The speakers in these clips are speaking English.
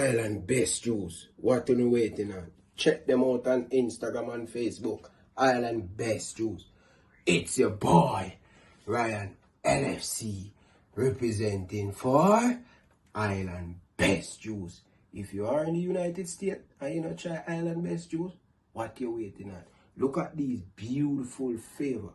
Island Best Juice. What are you waiting on? Check them out on Instagram and Facebook. Island Best Juice. It's your boy, Ryan LFC, representing for Island Best Juice. If you are in the United States and you not try Island Best Juice, what you waiting on? Look at these beautiful flavor.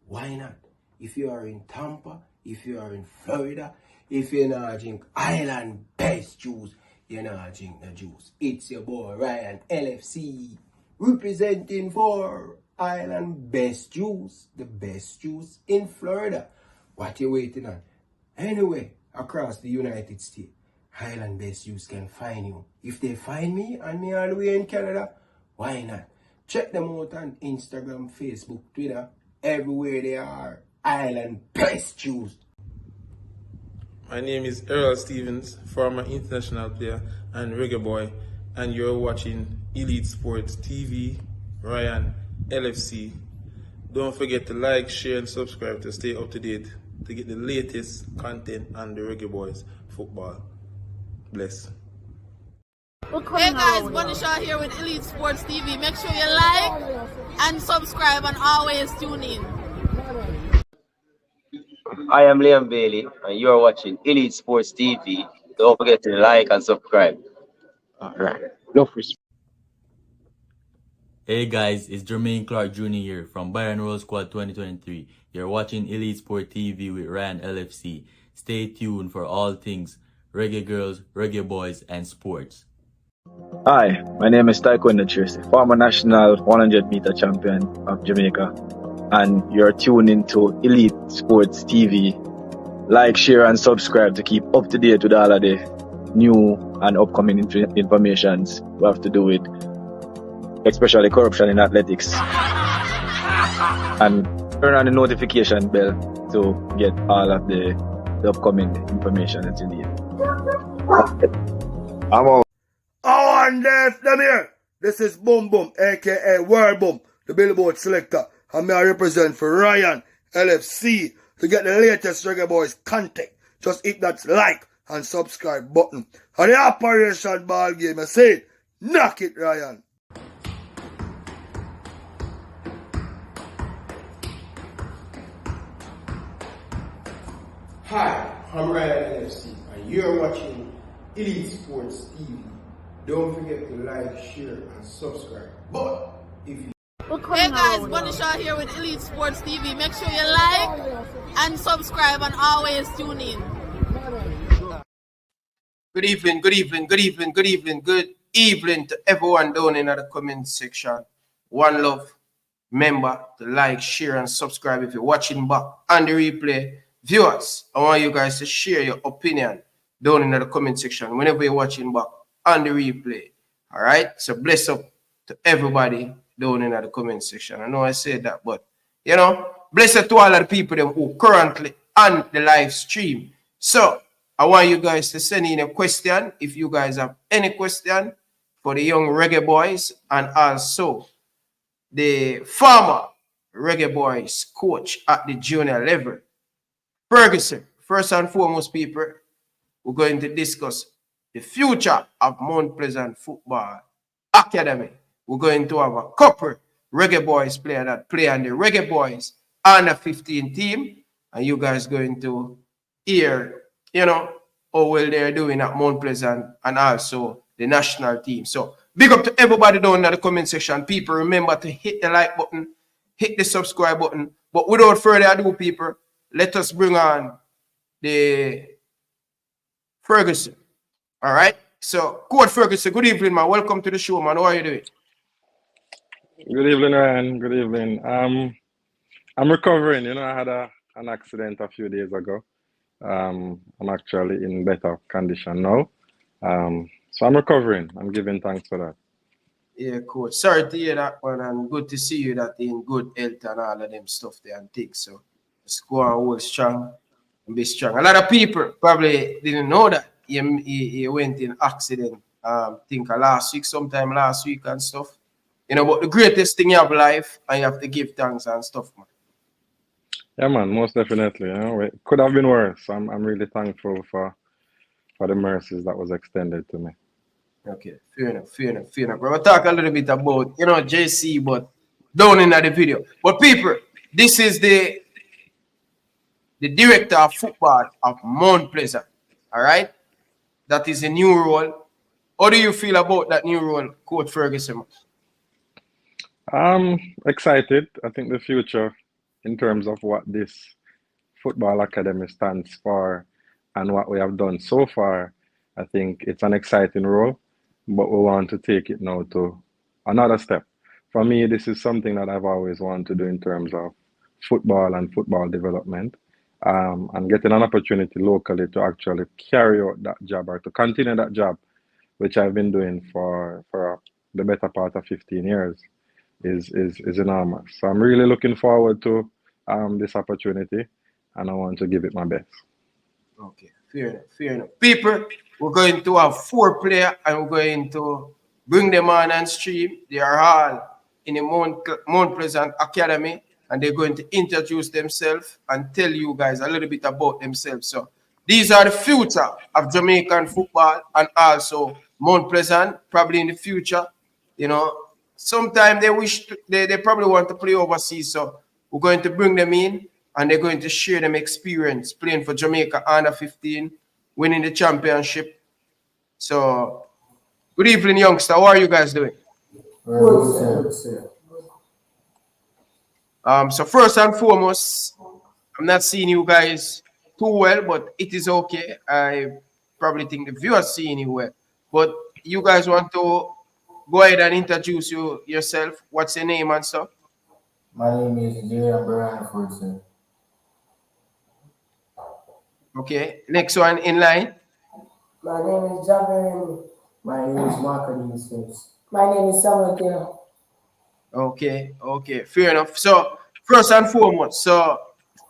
Why not? If you are in Tampa, if you are in Florida, if you not drink Island Best Juice, you not drink the juice. It's your boy Ryan LFC, representing for Island Best Juice, the best juice in Florida. What you waiting on? Anyway, across the United States, Island Best Juice can find you. If they find me and me all the way in Canada, why not? Check them out on Instagram, Facebook, Twitter, everywhere they are. Island Best Juice. My name is Errol Stevens, former international player and reggae boy, and you're watching Elite Sports TV, Ryan LFC. Don't forget to like, share, and subscribe to stay up to date to get the latest content on the Reggae Boyz football. Bless. Hey guys, Bunny Shaw here with Elite Sports TV. Make sure you like and subscribe and always tune in. I am Liam Bailey, and you are watching Elite Sports TV. Don't forget to like and subscribe. Alright. No respect. Hey guys, it's Jermaine Clark Jr. here from Bayern Roll Squad 2023. You're watching Elite Sport TV with Ryan LFC. Stay tuned for all things reggae girls, reggae boys, and sports. Hi, my name is Taekwondo Tracy, former national 100-meter champion of Jamaica, and you're tuned into Elite Sports TV. Like, share, and subscribe to keep up to date with all of the new and upcoming informations we have to do with, especially corruption in athletics. And turn on the notification bell to get all of the upcoming information that you need. I'm on. Oh, and there's them here. This is Boom Boom, aka World Boom, the Billboard selector. And I represent for Ryan LFC. To get the latest Reggae Boyz content, just hit that like and subscribe button. And the Operation Ball Game, I say, knock it, Ryan. Hi, I'm Ryan LFC, and you're watching Elite Sports TV. Don't forget to like, share, and subscribe. But if you Hey guys, Bunny Shaw here with Elite Sports TV. Make sure you like and subscribe and always tune in. Good evening, good evening, good evening, good evening, good evening to everyone down in the comment section. One love. Remember to like, share, and subscribe if you're watching back on the replay. Viewers, I want you guys to share your opinion down in the comment section whenever you're watching back on the replay. All right? So bless up to everybody down in the comment section. I know I said that, but, you know, bless up to all of the people who currently on the live stream. So I want you guys to send in a question if you guys have any question for the young Reggae Boyz and also the former Reggae Boyz coach at the junior level, Ferguson. First and foremost, people, we're going to discuss the future of Mount Pleasant Football Academy. We're going to have a couple Reggae Boyz player that play on the Reggae Boyz under 15 team, and you guys going to hear, you know, how well they're doing at Mount Pleasant and also the national team. So big up to everybody down in the comment section. People, remember to hit the like button, hit the subscribe button. But without further ado, people, let us bring on the Ferguson. All right. So, Coach Ferguson, good evening, man. Welcome to the show, man. How are you doing? Good evening, Ryan. Good evening. I'm recovering. You know, I had an accident a few days ago. I'm actually in better condition now. So I'm recovering. I'm giving thanks for that. Yeah, coach. Sorry to hear that one, and good to see you that in good health and all of them stuff there and things. So just go and hold strong and be strong. A lot of people probably didn't know that he went in accident. Think sometime last week and stuff. You know, but the greatest thing you have in life, and you have to give thanks and stuff, man. Yeah, man, most definitely. You know, it could have been worse. I'm really thankful for the mercies that was extended to me. Okay, fair enough. We'll talk a little bit about, JC, but down in the video. But people, this is the director of football of Mount Pleasant. All right? That is a new role. How do you feel about that new role, Coach Ferguson? I'm excited. I think the future in terms of what this football academy stands for and what we have done so far, I think it's an exciting role, but we want to take it now to another step. For me, this is something that I've always wanted to do in terms of football and football development, and getting an opportunity locally to actually carry out that job or to continue that job, which I've been doing for the better part of 15 years, is enormous. So I'm really looking forward to this opportunity, and I want to give it my best. Okay, fair enough. People, we're going to have 4 players and we're going to bring them on and stream. They are all in the Mount Pleasant Academy, and they're going to introduce themselves and tell you guys a little bit about themselves. So these are the future of Jamaican football and also Mount Pleasant, probably in the future. Sometimes they probably want to play overseas. So we're going to bring them in and they're going to share them experience playing for Jamaica under 15, winning the championship. So good evening, youngster. How are you guys doing? Good, sir. So first and foremost, I'm not seeing you guys too well, but it is okay. I probably think the viewers seeing you well. But you guys want to go ahead and introduce yourself. What's your name and stuff? My name is Davion Ferguson. Okay. Next one in line. My name is Javier. My name is Mark Smith. My name is Samuel Taylor. Okay. Fair enough. So first and foremost, so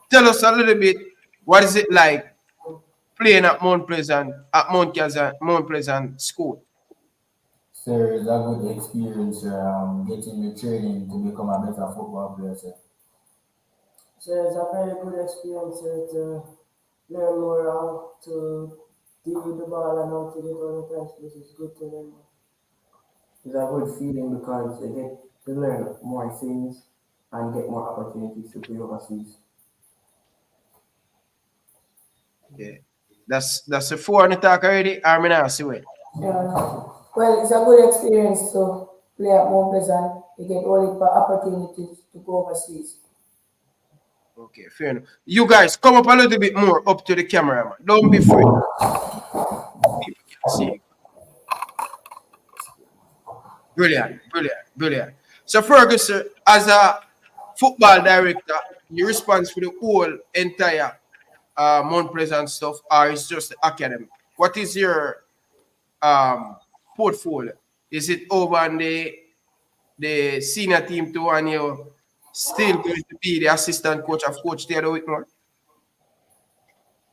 tell us a little bit, what is it like playing at Mount Pleasant School? Sir, it's a good experience, getting the training to become a better football player, sir. So it's a very good experience to learn more how to deal with the ball and how to get all the times. This is good to learn more. It's a good feeling because you get to learn more things and get more opportunities to play overseas. Yeah. That's a 4 on the talk already. I'm not see it. Yeah. Well, it's a good experience to play at Mount Pleasant. You get all the opportunities to go overseas. Okay, fair enough. You guys come up a little bit more up to the camera, man. Don't be afraid. People can see you. Brilliant. So Ferguson, as a football director, you're responsible for the whole entire Mount Pleasant stuff, or it's just the academy? What is your portfolio? Is it over on the senior team too, and you're still going to be the assistant coach of Coach Theodore Whitmore?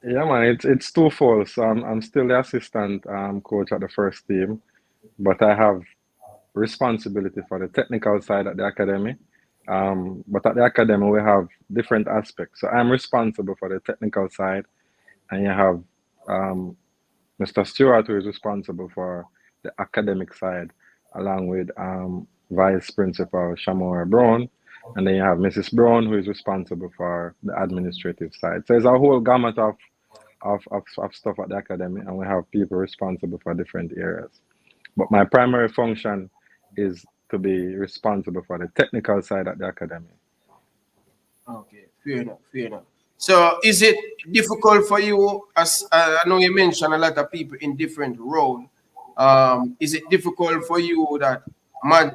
Yeah, man, it's twofold. So I'm still the assistant coach at the first team, but I have responsibility for the technical side at the academy. But at the academy, we have different aspects. So I'm responsible for the technical side, and you have Mr. Stewart, who is responsible for the academic side, along with Vice Principal Shamora Brown. And then you have Mrs. Brown, who is responsible for the administrative side. So there's a whole gamut of stuff at the academy, and we have people responsible for different areas. But my primary function is to be responsible for the technical side at the academy. Okay, fair enough. So is it difficult for you, as I know you mentioned a lot of people in different roles, is it difficult for you that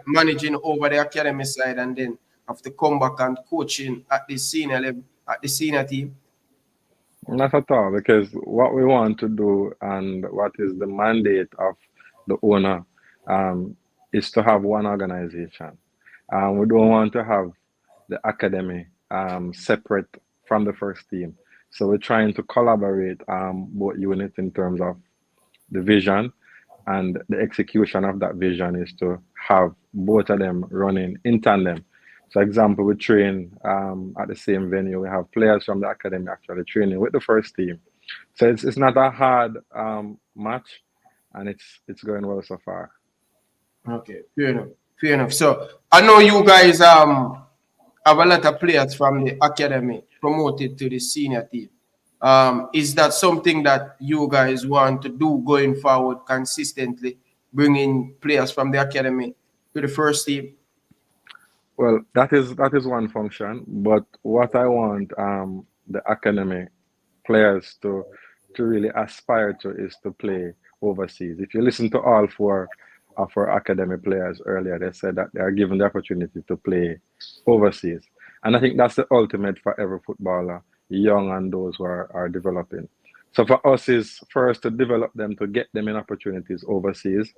managing over the academy side and then have to come back and coaching at the senior level, at the senior team? Not at all, because what we want to do and what is the mandate of the owner is to have one organization. We don't want to have the academy separate from the first team. So we're trying to collaborate both units in terms of the vision, and the execution of that vision is to have both of them running in tandem. So example, we train at the same venue. We have players from the academy actually training with the first team. So it's not a hard match. and it's going well so far. Okay, fair enough. Fair enough. So I know you guys have a lot of players from the academy promoted to the senior team. Is that something that you guys want to do going forward consistently, bringing players from the academy to the first team? Well, that is one function, but what I want the academy players to really aspire to is to play overseas. If you listen to all four of our academy players earlier, they said that they are given the opportunity to play overseas. And I think that's the ultimate for every footballer, young and those who are developing. So for us is first to develop them, to get them in opportunities overseas.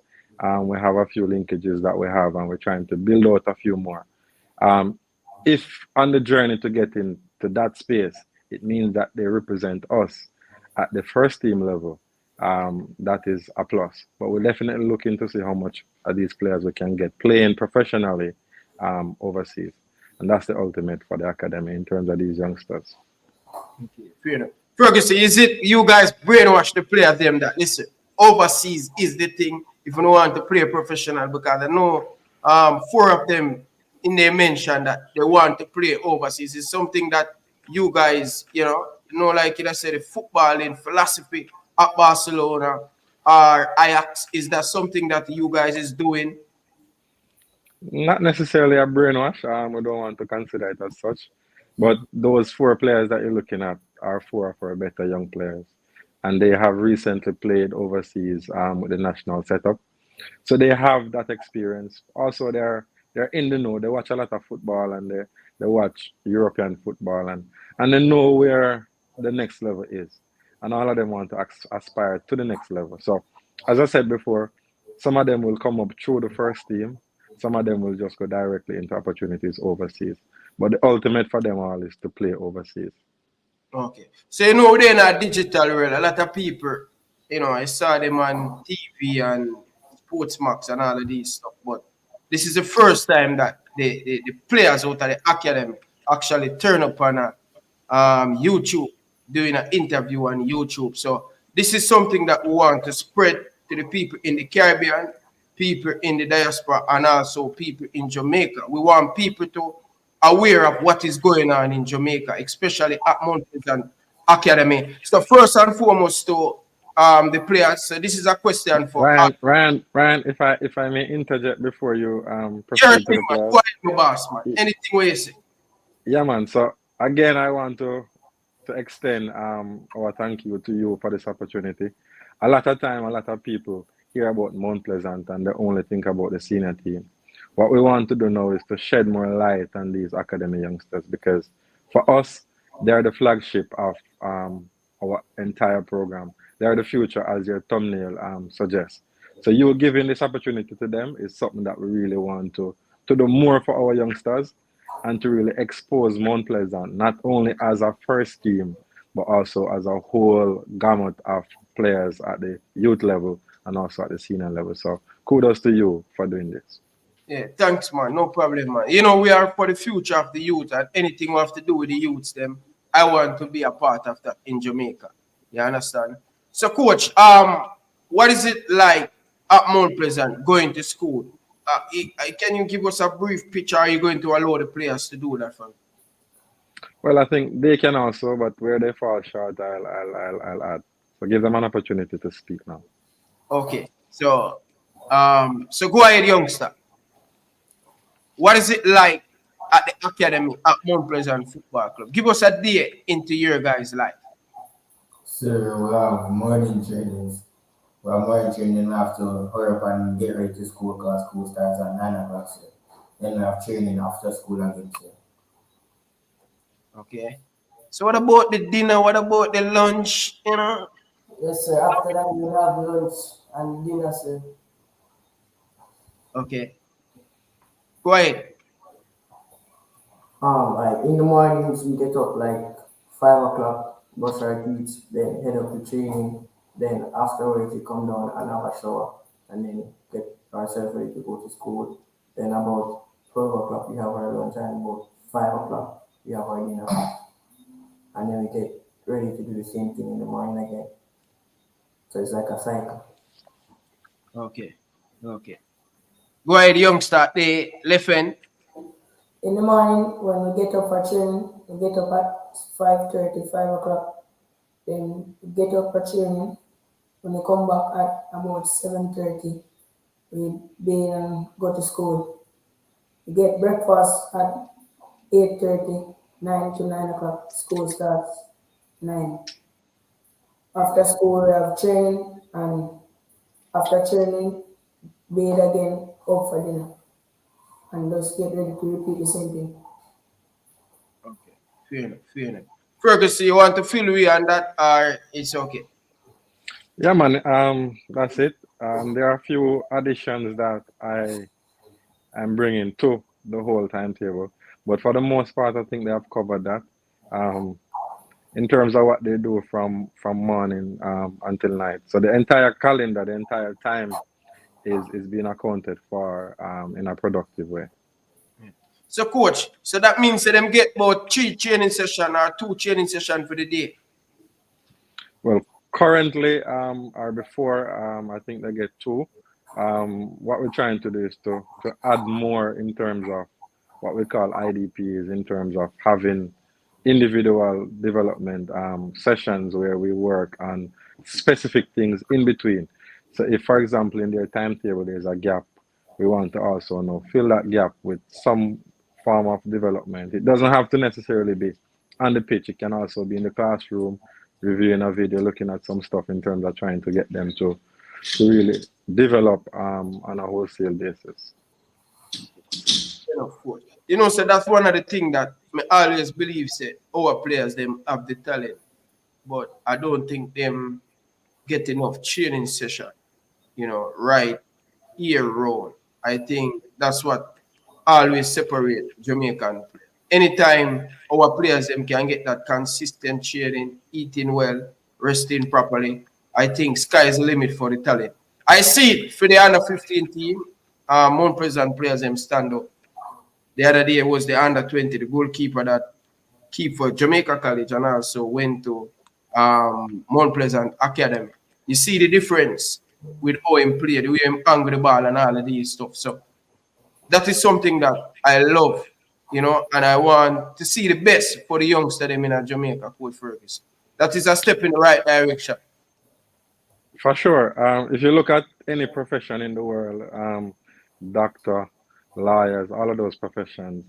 We have a few linkages that we have, and we're trying to build out a few more. If on the journey to get into that space, it means that they represent us at the first team level, that is a plus. But we're definitely looking to see how much of these players we can get playing professionally overseas. And that's the ultimate for the academy in terms of these youngsters. Okay, fair enough. Ferguson, is it you guys brainwash the players them that listen, overseas is the thing if you don't want to play professional? Because I know four of them in there mentioned that they want to play overseas. Is something that you guys, like I said, the footballing philosophy at Barcelona or Ajax, is that something that you guys is doing? Not necessarily a brainwash. We don't want to consider it as such. But those four players that you're looking at are four of our better young players. And they have recently played overseas with the national setup. So they have that experience. Also, they're in the know. They watch a lot of football, and they watch European football, and they know where the next level is. And all of them want to aspire to the next level. So, as I said before, some of them will come up through the first team. Some of them will just go directly into opportunities overseas. But the ultimate for them all is to play overseas. Okay. So, they're in a digital world. A lot of people, I saw them on TV and Sportsmax and all of these stuff. But this is the first time that the players out of the academy actually turn up on YouTube, doing an interview on YouTube. So this is something that we want to spread to the people in the Caribbean, people in the diaspora, and also people in Jamaica. We want people to aware of what is going on in Jamaica, especially at Mount Pleasant Academy. So first and foremost to the players. So this is a question for Ryan, if I may interject before you man. proceed to the players. Go ahead, my boss, man. Anything where you say. Yeah, man. So again, I want to extend our thank you to you for this opportunity. A lot of time, a lot of people hear about Mount Pleasant and they only think about the senior team. What we want to do now is to shed more light on these academy youngsters, because for us, they're the flagship of our entire program. They're the future, as your thumbnail suggests. So you giving this opportunity to them is something that we really want to do more for our youngsters, and to really expose Mount Pleasant, not only as a first team, but also as a whole gamut of players at the youth level and also at the senior level. So kudos to you for doing this. Yeah, thanks, man. No problem, man. We are for the future of the youth, and anything we have to do with the youths, them, I want to be a part of that in Jamaica. You understand? So, coach, what is it like at Mount Pleasant going to school? Can you give us a brief picture? Are you going to allow the players to do that for me? Well, I think they can also, but where they fall short, I'll add. So give them an opportunity to speak now. Okay. So go ahead, youngster. What is it like at the academy at Mount Pleasant Football Club? Give us a day into your guys' life. Sir, we have morning trainings. We have morning training, we have to hurry up and get ready to school because school starts at 9 o'clock, sir. Then we have training after school again, sir. Okay. So what about the dinner? What about the lunch? Yes, sir. After that, we have lunch and dinner, sir. Okay. Go ahead. Like in the mornings, we get up like 5 o'clock, brush our teeth, then head up to training. Then afterwards, we come down and have a shower, and then get ourselves ready to go to school. Then about 12 o'clock, we have our lunch, and about 5 o'clock, we have our dinner. And then we get ready to do the same thing in the morning again. So it's like a cycle. Okay. Okay. Go ahead, youngster. The left end. In the morning, when we get up for training, we get up at 5:30, 5 o'clock. Then we get up for training. When we come back at about 7:30, we bathe and go to school. We get breakfast at 8:30, 9 to 9 o'clock. School starts 9. After school, we have training, and after training, bathe again, up for dinner, and just get ready to repeat the same thing. Okay. Fair enough. Fair enough. Ferguson, you want to fill we on that, or it's okay? Yeah, man. That's it. There are a few additions that I'm bringing to the whole timetable, but for the most part, I think they have covered that. In terms of what they do from morning until night, so the entire calendar, the entire time is being accounted for in a productive way. So, coach, so that means that them get about 3 training session or 2 training session for the day. Well, currently or before, I think they get 2. What we're trying to do is to add more in terms of what we call IDPs, in terms of having individual development sessions where we work on specific things in between. So if, for example, in their timetable there's a gap, we want to also fill that gap with some form of development. It doesn't have to necessarily be on the pitch. It can also be in the classroom, reviewing a video, looking at some stuff in terms of trying to get them to really develop on a wholesale basis. So that's one of the things that I always believe, say, our players, them have the talent, but I don't think them get enough training session, right year round. I think that's what always separate Jamaican players. Anytime our players them can get that consistent training, eating well, resting properly, I think sky's the limit for the talent. I see it for the under 15 team, Mount Pleasant players them stand up. The other day was the under 20, the goalkeeper that keep for Jamaica College and also went to Mount Pleasant Academy. You see the difference with how him play, the way him angle the ball and all of these stuff. So that is something that I love, and I want to see the best for the youngsters them in Jamaica, Coach Ferguson. That is a step in the right direction. For sure. If you look at any profession in the world, doctor, lawyers, all of those professions,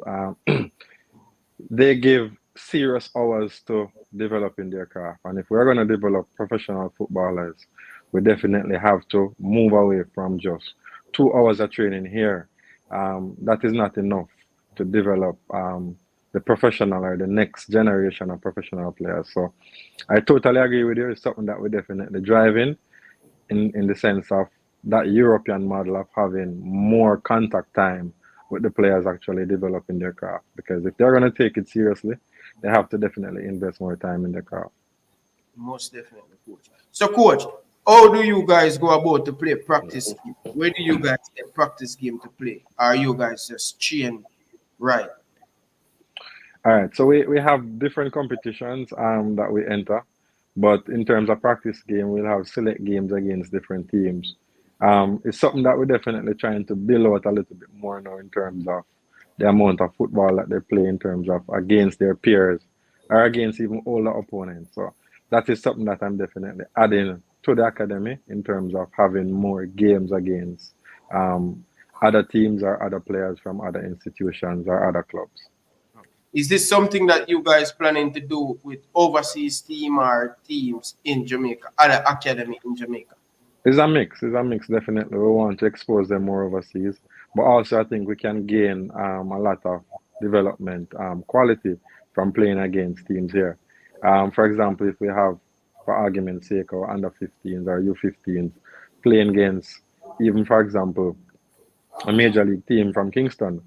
they give serious hours to developing their craft. And if we're going to develop professional footballers, we definitely have to move away from just 2 hours of training here. That is not enough to develop the professional or the next generation of professional players. So I totally agree with you. It's something that we definitely drive in the sense of that European model of having more contact time with the players actually developing their craft. Because if they're going to take it seriously, they have to definitely invest more time in their craft. Most definitely, Coach. So, Coach, how do you guys go about to play practice game? Where do you guys get practice game to play? Are you guys just train right? All right, so we have different competitions that we enter, but in terms of practice game, we'll have select games against different teams. It's something that we're definitely trying to build out a little bit more now in terms of the amount of football that they play in terms of against their peers or against even older opponents. So that is something that I'm definitely adding to the academy in terms of having more games against other teams or other players from other institutions or other clubs. Is this something that you guys planning to do with overseas team or teams in Jamaica, other academy in Jamaica? It's a mix, definitely. We want to expose them more overseas, but also I think we can gain a lot of development quality from playing against teams here. For example, if we have, for argument's sake, our under 15s or U15s playing against, even for example, a major league team from Kingston,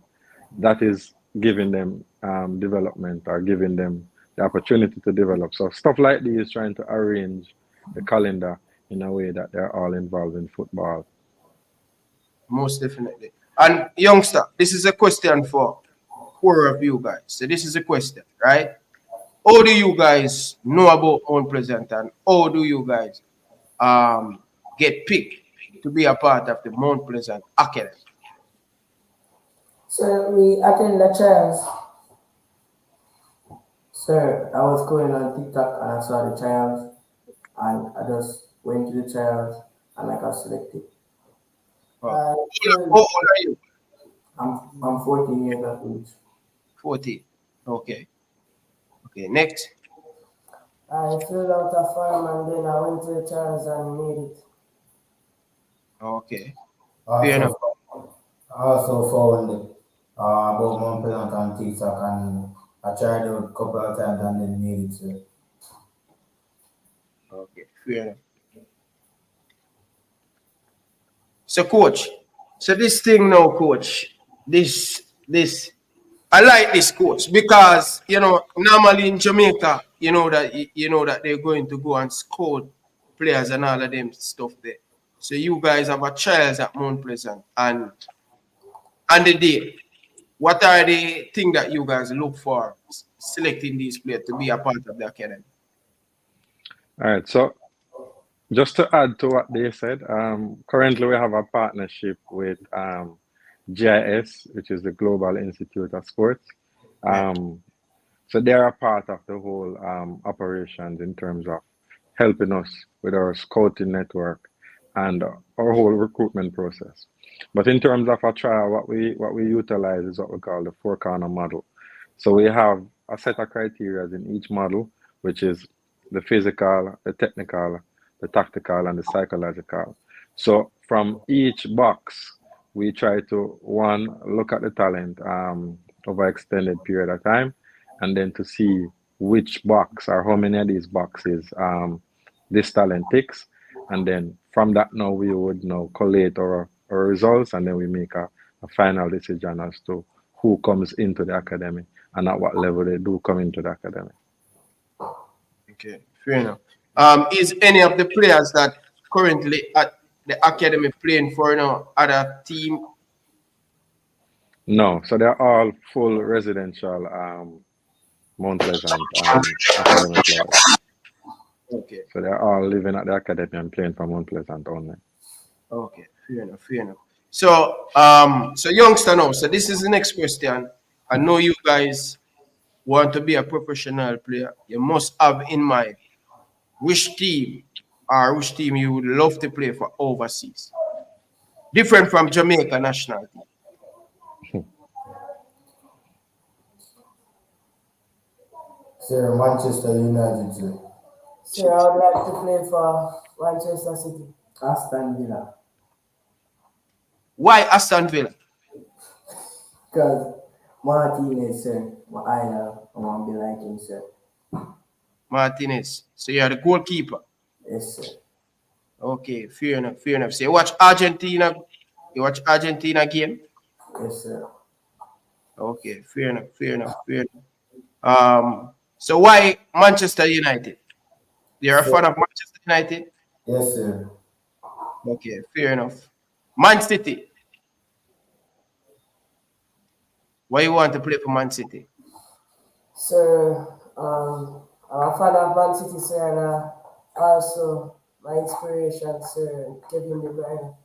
that is giving them development or giving them the opportunity to develop. So stuff like this, trying to arrange the calendar in a way that they're all involved in football. Most definitely. And youngster, this is a question for 4 of you guys. So this is a question, right? How do you guys know about Mount Pleasant and how do you guys get picked to be a part of the Mount Pleasant Academy? So we attend the trials. Sir, I was going on TikTok and I saw the trials and I just went to the trials and I got selected. How old are you? I'm 14 years of age. 14. Okay. Okay, next. I filled out a form and then I went to the trials and made it. Okay. Fair enough. I also found about Mount Pleasant on TikTok and I tried out a couple of times and then made it too. Okay, fair enough. So, coach, so this thing now, coach, this, I like this, coach, because, you know, normally in Jamaica, you know that they're going to go and scout players and all of them stuff there. So you guys have a trials at Mount Pleasant and the day, what are the things that you guys look for selecting these players to be a part of the academy? All right, so just to add to what they said, currently we have a partnership with GIS, which is the Global Institute of Sports. So they're a part of the whole operations in terms of helping us with our scouting network and our whole recruitment process. But in terms of a trial, what we utilize is what we call the four-corner model. So we have a set of criteria in each model, which is the physical, the technical, the tactical, and the psychological. So from each box, we try to, one, look at the talent over extended period of time, and then to see which box or how many of these boxes this talent ticks. And then from that now we would now collate our results, and then we make a final decision as to who comes into the academy and at what level they do come into the academy. Okay, fair enough. Is any of the players that currently at the academy playing for other team? No, so they're all full residential Mount Pleasant academy players. Okay. So they're all living at the academy and playing for Mount Pleasant only. Okay, fair enough, fair enough. So, so youngster now, so this is the next question. I know you guys want to be a professional player. You must have in mind which team you would love to play for overseas. Different from Jamaica national team. Sir, Manchester United, sir. Sir, I would like to play for Manchester City. Aston Villa. Why Aston Villa? Because Martinez, sir, my idol, I want to be like him, sir. Martinez. So you're the goalkeeper? Yes, sir. Okay, fair enough, fair enough. So you watch Argentina game? Yes, sir. Okay, fair enough, fair enough, fair enough. So why Manchester United? You're a fan of Manchester United? Yes, sir. Okay, fair enough. Man City. Why you want to play for Man City? Sir, I'm a fan of Man City, sir, and also my inspiration, sir, Kevin De Bruyne.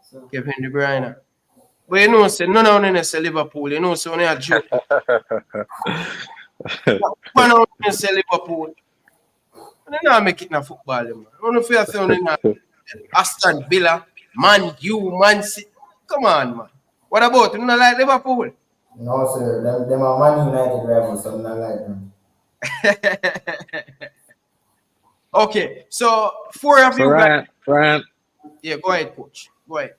So. Kevin De Bruyne. But you know, say none of them say Liverpool. You know, so only a joke. One of them say Liverpool. And they not make it in football, man. I don't know if you're saying Aston Villa, Man U, Man City. Come on, man. What about you? Not like Liverpool? No, sir. Them are Man United rivals, so I'm not like them. Okay, so four of you guys. Ryan. Yeah, go ahead, coach. Go ahead.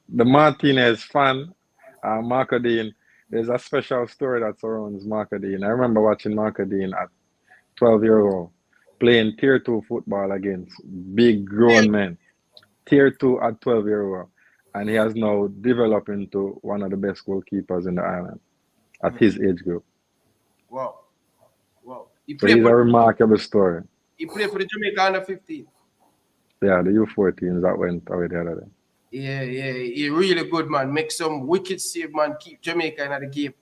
The Martinez fan, Marco Dean, there's a special story that surrounds Marco Dean. I remember watching Marco Dean at 12-year-old playing tier 2 football against big grown men. Tier 2 at 12-year-old. And he has now developed into one of the best goalkeepers in the island at his age group. Wow. Wow. So he's a remarkable story. He played for the Jamaica under 15. Yeah, the U14s that went away the other day. Yeah, he's really good, man. Make some wicked save, man. Keep Jamaica in the game.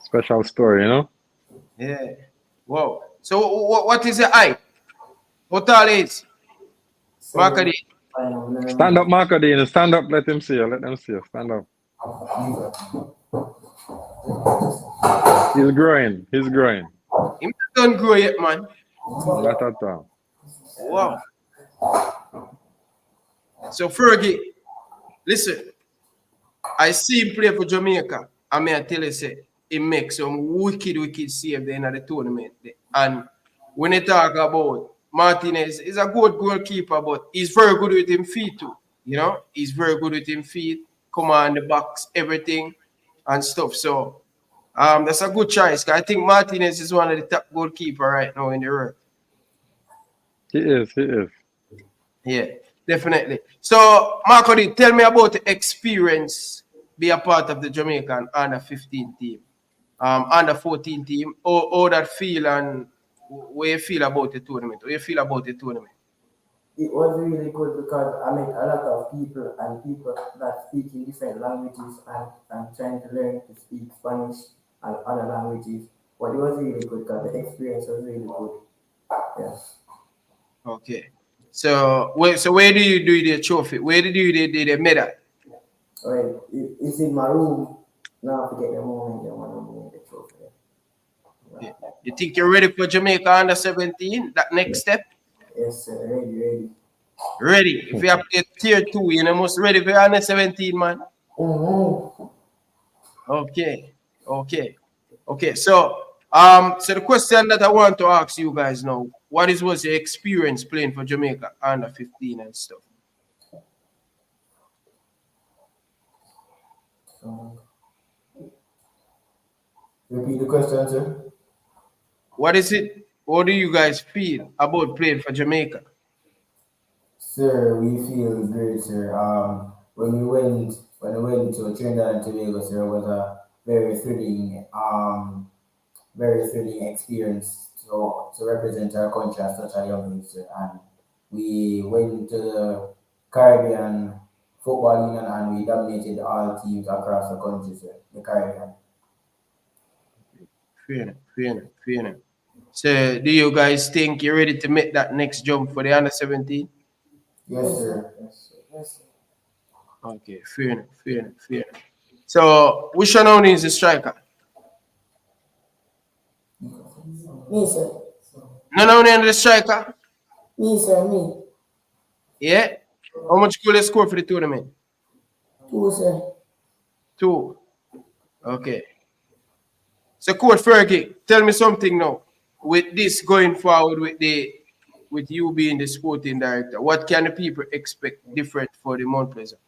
Special story, you know? Yeah. Wow. So what is your height? How tall is Marco Dean? Stand up, Marco Dean. Stand up. Let him see you. Let them see you. Stand up. He's growing. He's growing. He don't grow yet, man. Not at all. Wow. So Fergie, listen, I see him play for Jamaica. I mean, I tell you, say, he makes some wicked save there in the tournament. And when they talk about Martinez, he's a good goalkeeper, but he's very good with his feet too. You know, he's very good with his feet, command the box, everything and stuff. So that's a good choice. I think Martinez is one of the top goalkeeper right now in the world. He is. He is. Yeah, definitely. So, Marco, tell me about the experience be a part of the Jamaican under 15 team, under 14 team. How that feel and what you feel about the tournament? What you feel about the tournament? It was really good because I met a lot of people and people that speak in different languages and trying to learn to speak Spanish and other languages. But it was really good because the experience was really good. Yes. Okay. So where do you do the trophy? Where did you do the medal? Well, it's in my room. Now I forget the moment I want to move the trophy. Yeah. You think you're ready for Jamaica under 17? That next step? Yes, sir. Ready. Ready. If you have to tier 2, you're almost ready for under 17, man. Okay. So the question that I want to ask you guys now, what was your experience playing for Jamaica under 15 and stuff? Repeat the question, sir. What do you guys feel about playing for Jamaica? Sir, we feel great, sir. When we went to Trinidad and Tobago, sir, it was a very thrilling experience to represent our country at such a young age, sir. And we went to the Caribbean Football Union and we dominated all teams across the country, sir, the Caribbean. Fair enough. So, do you guys think you're ready to make that next jump for the under 17? Yes, sir. Okay, fair enough. So, which one is the striker? Me, sir. No, the striker. Me, sir, me. Yeah. How much goal you score for the tournament? 2, sir. 2. Okay. So, Coach Fergie, tell me something now. With this going forward, with you being the sporting director, what can the people expect different for the Mount Pleasant?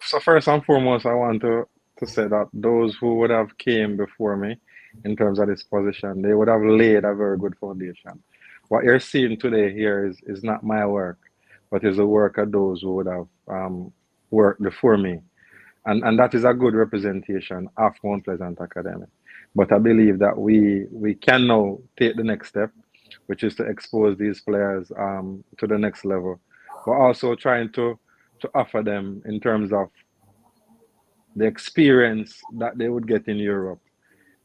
So first and foremost, I want to say that those who would have came before me in terms of this position, they would have laid a very good foundation. What you're seeing today here is not my work, but is the work of those who would have worked before me. And that is a good representation of Mount Pleasant Academy. But I believe that we can now take the next step, which is to expose these players to the next level, but also trying to offer them in terms of the experience that they would get in Europe,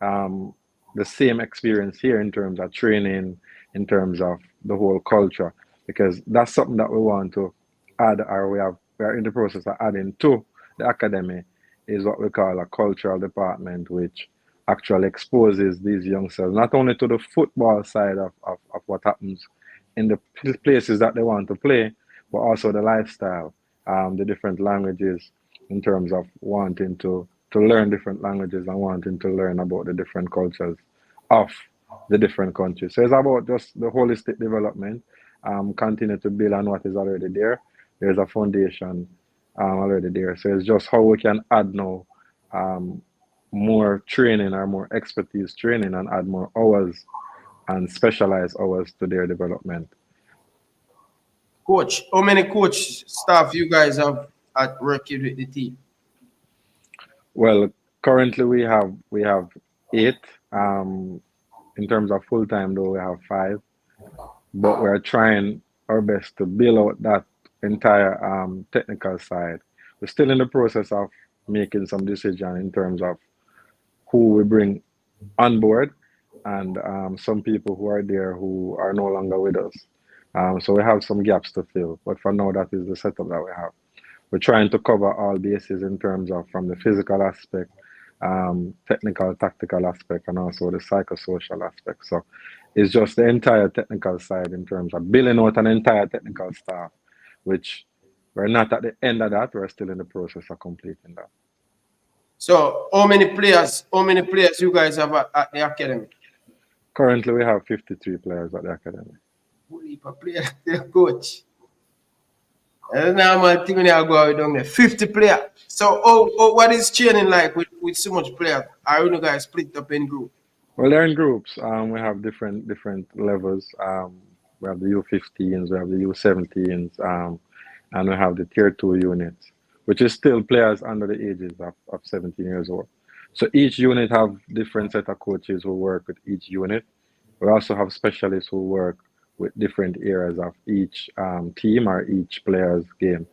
the same experience here in terms of training, in terms of the whole culture, because that's something that we want to add, or we are in the process of adding to the academy, is what we call a cultural department, which actually exposes these youngsters not only to the football side of what happens in the places that they want to play, but also the lifestyle, the different languages, in terms of wanting to learn different languages and wanting to learn about the different cultures of the different countries. So it's about just the holistic development, continue to build on what is already there. There's a foundation already there. So it's just how we can add now more training or more expertise training and add more hours and specialized hours to their development. Coach, how many coach staff you guys have at working with the team? Well, currently we have 8. In terms of full time, though, we have 5. But we're trying our best to build out that entire technical side. We're still in the process of making some decision in terms of who we bring on board, and some people who are there who are no longer with us. So we have some gaps to fill, but for now, that is the setup that we have. We're trying to cover all bases in terms of from the physical aspect, technical, tactical aspect, and also the psychosocial aspect. So it's just the entire technical side in terms of building out an entire technical staff, which we're not at the end of that. We're still in the process of completing that. So how many players you guys have at the academy? Currently, we have 53 players at the academy. Holy player, coach. And now I'm thinking I go out down there. 50 players. So what is training like with so much players? Are you guys split up in groups? Well, they're in groups. We have different levels. We have the U15s, we have the U17s, and we have the Tier 2 units, which is still players under the ages of 17 years old. So each unit have different set of coaches who work with each unit. We also have specialists who work with different areas of each team or each player's game.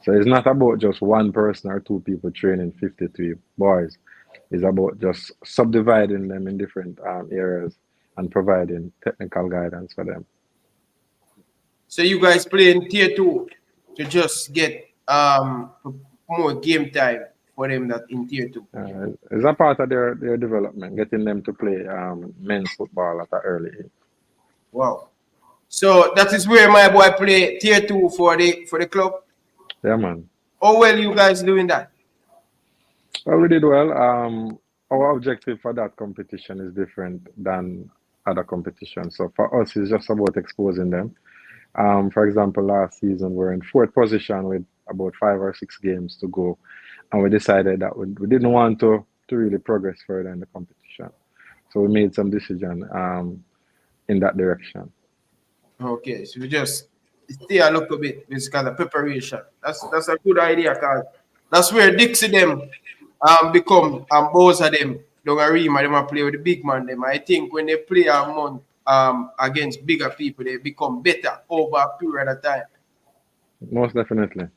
So it's not about just one person or two people training 53 boys. It's about just subdividing them in different areas and providing technical guidance for them. So you guys play in Tier 2 to just get more game time for them that in Tier 2? It's a part of their development, getting them to play men's football at an early age. Wow. So that is where my boy play Tier 2 for the club? Yeah, man. How well you guys doing that? Well, we did well. Our objective for that competition is different than other competitions. So for us, it's just about exposing them. For example, last season, we're in 4th position with about 5 or 6 games to go. And we decided that we didn't want to really progress further in the competition. So we made some decision in that direction. Okay, so we just stay a little bit. It's kind of preparation. That's a good idea, because that's where Dixie them become both of them. Dongarima, them play with the big man them. I think when they play a month against bigger people, they become better over a period of time. Most definitely.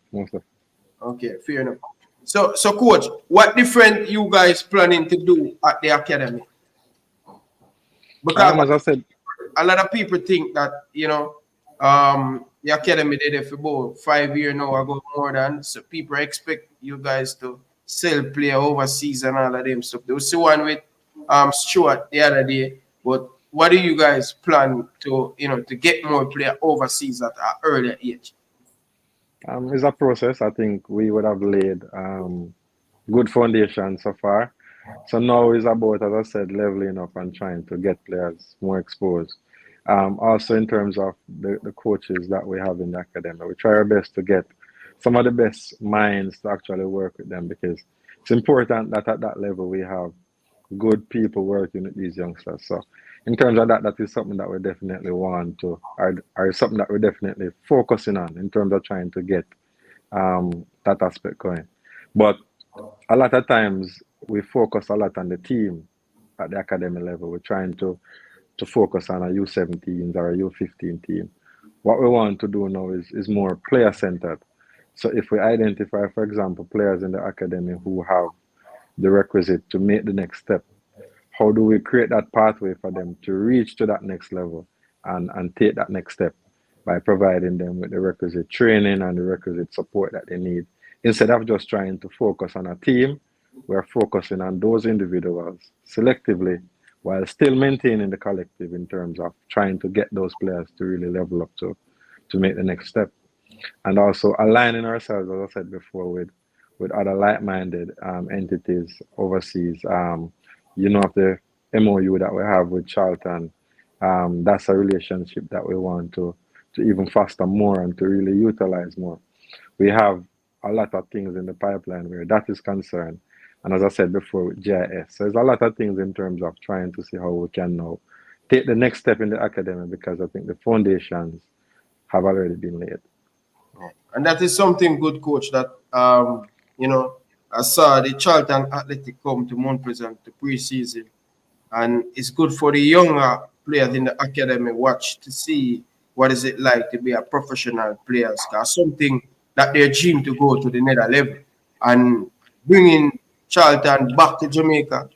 Okay, fair enough. So coach, what different you guys planning to do at the academy? Because as I said, a lot of people think that, the academy did it for about 5 years now ago, more than. So people expect you guys to sell player overseas and all of them stuff. There was the one with Stuart the other day. But what do you guys plan to, to get more player overseas at an earlier age? It's a process. I think we would have laid good foundation so far. So now it's about, as I said, leveling up and trying to get players more exposed. Also in terms of the coaches that we have in the academy, we try our best to get some of the best minds to actually work with them, because it's important that at that level we have good people working with these youngsters. So in terms of that is something that we definitely want to, or something that we're definitely focusing on in terms of trying to get that aspect going. But a lot of times we focus a lot on the team at the academy level. We're trying to focus on a U17s or a U15 team. What we want to do now is more player-centered. So if we identify, for example, players in the academy who have the requisite to make the next step, how do we create that pathway for them to reach to that next level and take that next step by providing them with the requisite training and the requisite support that they need? Instead of just trying to focus on a team, we're focusing on those individuals selectively while still maintaining the collective in terms of trying to get those players to really level up to make the next step. And also aligning ourselves, as I said before, with other like-minded entities overseas. Of the MOU that we have with Charlton, that's a relationship that we want to even foster more and to really utilize more. We have a lot of things in the pipeline where that is concerned. And as I said before, with GIS, so there's a lot of things in terms of trying to see how we can now take the next step in the academy, because I think the foundations have already been laid. And that is something good, coach, that, I saw the Charlton Athletic come to Mount Pleasant to pre-season. And it's good for the younger players in the academy watch to see what is it like to be a professional player. Because something that they dream to go to the next level. And bringing Charlton back to Jamaica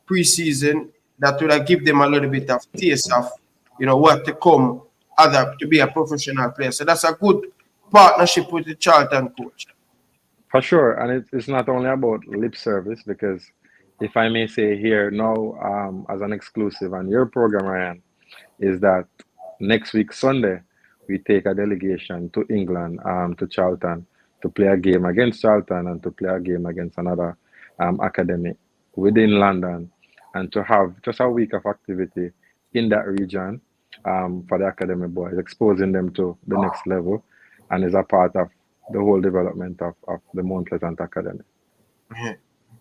pre-season, that would have give them a little bit of taste of, what to come other to be a professional player. So that's a good partnership with the Charlton coach. For sure, and it's not only about lip service, because if I may say here now, as an exclusive on your program, Ryan, is that next week Sunday we take a delegation to England, to Charlton, to play a game against Charlton and to play a game against another academy within London, and to have just a week of activity in that region for the academy boys, exposing them to the next level, and is a part of the whole development of the Mount Pleasant Academy.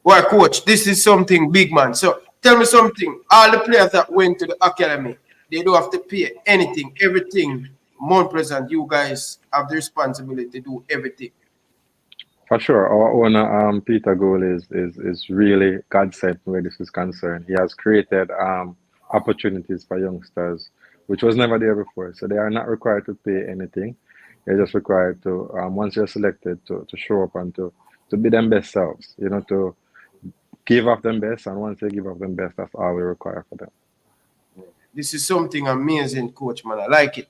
Well, coach, this is something big, man. So tell me something. All the players that went to the academy, they don't have to pay anything, everything. Mount Pleasant, you guys have the responsibility to do everything. For sure, our owner Peter Gould is really God-sent where this is concerned. He has created opportunities for youngsters, which was never there before. So they are not required to pay anything. They're just required to, once you're selected, to show up and to be them best selves, you know, to give up them best. And once they give up them best, that's all we require for them. This is something amazing, coach, man. I like it.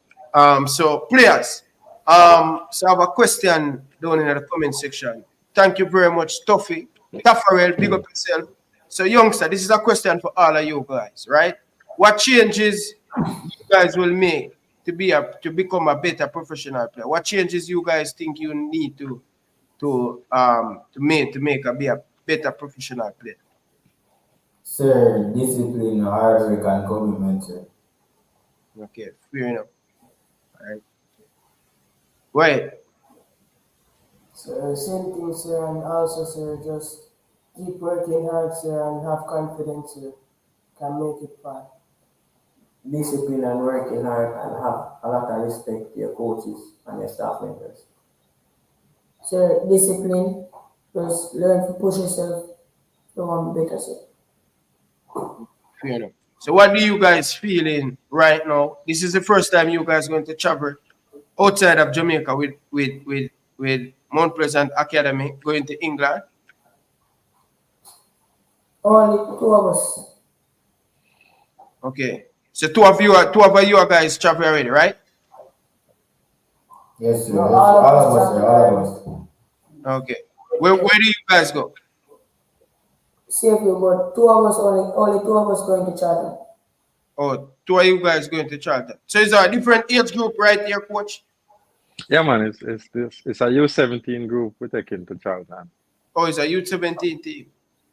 So players, so I have a question down in the comment section. Thank you very much, Tuffy. Taffarel, big up yourself. So youngster, this is a question for all of you guys, right? What changes you guys will make to become a better professional player? What changes you guys think you need to make be a better professional player? Sir, discipline, hard work, and commitment, sir. Okay, fair enough. All right. Wait. So same thing, sir, and also, sir, just keep working hard, sir, and have confidence, sir. Can make it far. Discipline and working hard, and have a lot of respect to your coaches and your staff members. Sir, discipline, just learn to push yourself to want to be better, sir. Fair enough. So what do you guys feeling right now? This is the first time you guys going to travel outside of Jamaica with Mount Pleasant Academy going to England. Only two of us. Okay. So two of you guys travel already, right? Yes, sir. All of us. Okay. Where do you guys go? Safely, but two of us only two of us going to Charlton. Oh, two of you guys going to Charlton. So is there a different age group right here, coach? Yeah, man, it's a U17 group we're taking to Charlton. Oh, it's a U17 team.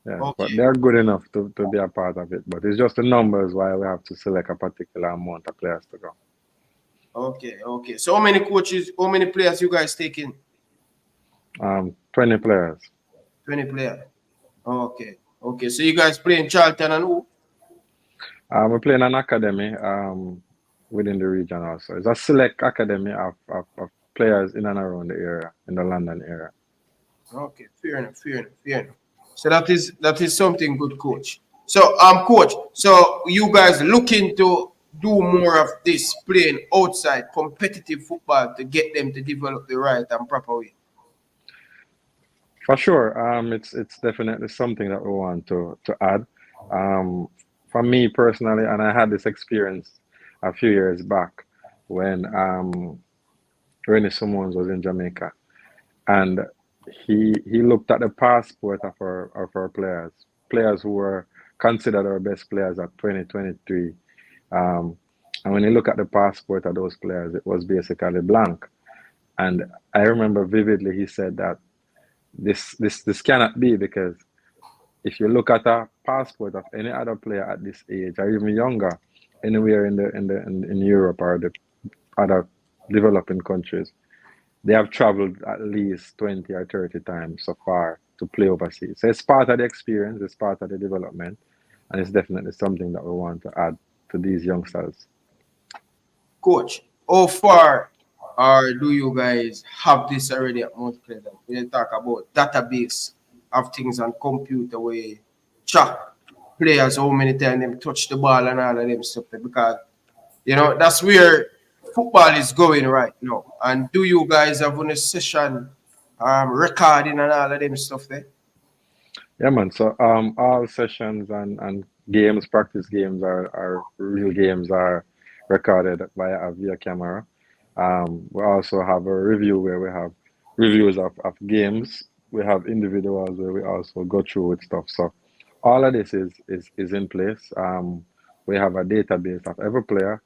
Yeah, Okay. but they're good enough to be a part of it. But it's just the numbers why we have to select a particular amount of players to go. Okay. So how many players you guys taking? 20 players. 20 players. Okay. So you guys playing Charlton and who? We're playing an academy within the region also. It's a select academy of players in and around the area, in the London area. Okay, fair enough. So that is something good, coach. So coach, so you guys looking to do more of this, playing outside competitive football to get them to develop the right and proper way? For sure. It's definitely something that we want to add. For me personally, and I had this experience a few years back when Rennie Simmons was in Jamaica, and he looked at the passport of our players who were considered our best players at 2023. And when you look at the passport of those players, it was basically blank. And I remember vividly he said that this cannot be, because if you look at a passport of any other player at this age or even younger, anywhere in Europe or the other developing countries, they have traveled at least 20 or 30 times so far to play overseas. So it's part of the experience, it's part of the development, and it's definitely something that we want to add to these youngsters. Coach, how far do you guys have this already at Mount Pleasant? When you talk about database of things on computer where you track players, how many times them touch the ball and all of them stuff, because that's where football is going right now. And do you guys have on a session recording and all of them stuff there? Yeah, man. So all sessions and games, practice games are real games, are recorded via camera. We also have a review where we have reviews of games. We have individuals where we also go through with stuff. So all of this is in place. We have a database of every player.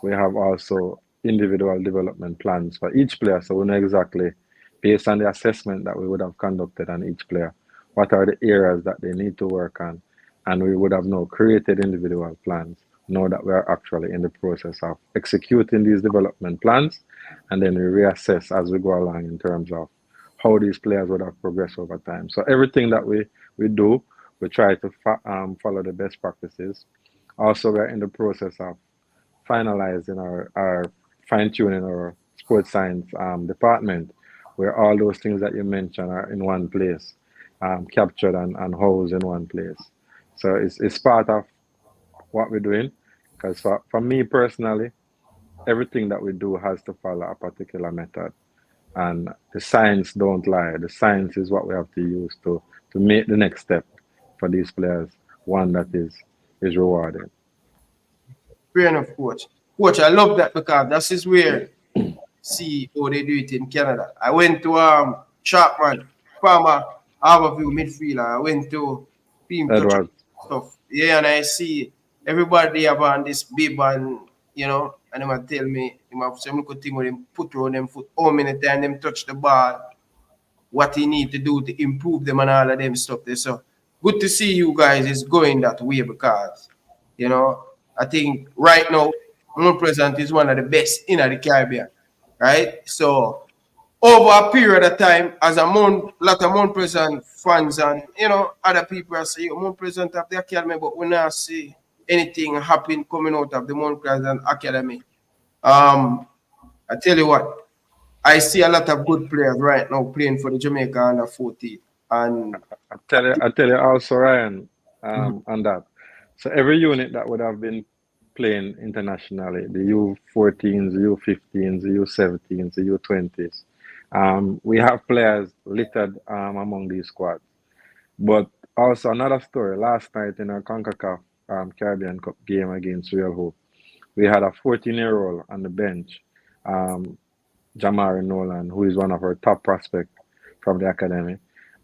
We have also individual development plans for each player. So we know exactly, based on the assessment that we would have conducted on each player, what are the areas that they need to work on. And we would have now created individual plans, know that we are actually in the process of executing these development plans. And then we reassess as we go along in terms of how these players would have progressed over time. So everything that we do, we try to follow the best practices. Also, we're in the process of finalizing our fine-tuning our sports science department, where all those things that you mentioned are in one place, captured and housed in one place. So it's part of what we're doing, because for me personally, everything that we do has to follow a particular method. And the science don't lie. The science is what we have to use to make the next step for these players one that is rewarding. Fair enough, coach. Coach, I love that because that is where see how they do it in Canada. I went to Chapman, Farmer, Harborview midfielder. I went to Team Touch stuff. Yeah, and I see everybody have on this bib and and them tell me, them have some good thing with them put on them foot, how many times them touch the ball, what he need to do to improve them and all of them stuff there. So good to see you guys is going that way because, I think right now, Mount Pleasant is one of the best in the Caribbean, right? So over a period of time, as a lot of Mount Pleasant fans and, other people are saying, Mount Pleasant have the academy, but we not see anything happen coming out of the Mount Pleasant Academy. I tell you what, I see a lot of good players right now playing for the Jamaica under 14. And I tell you also, Ryan, on that. So every unit that would have been playing internationally, the U14s, the U15s, the U17s, the U20s, we have players littered among these squads. But also another story, last night in our Concacaf Caribbean Cup game against Real Hope, we had a 14-year-old on the bench, Jamari Nolan, who is one of our top prospects from the academy.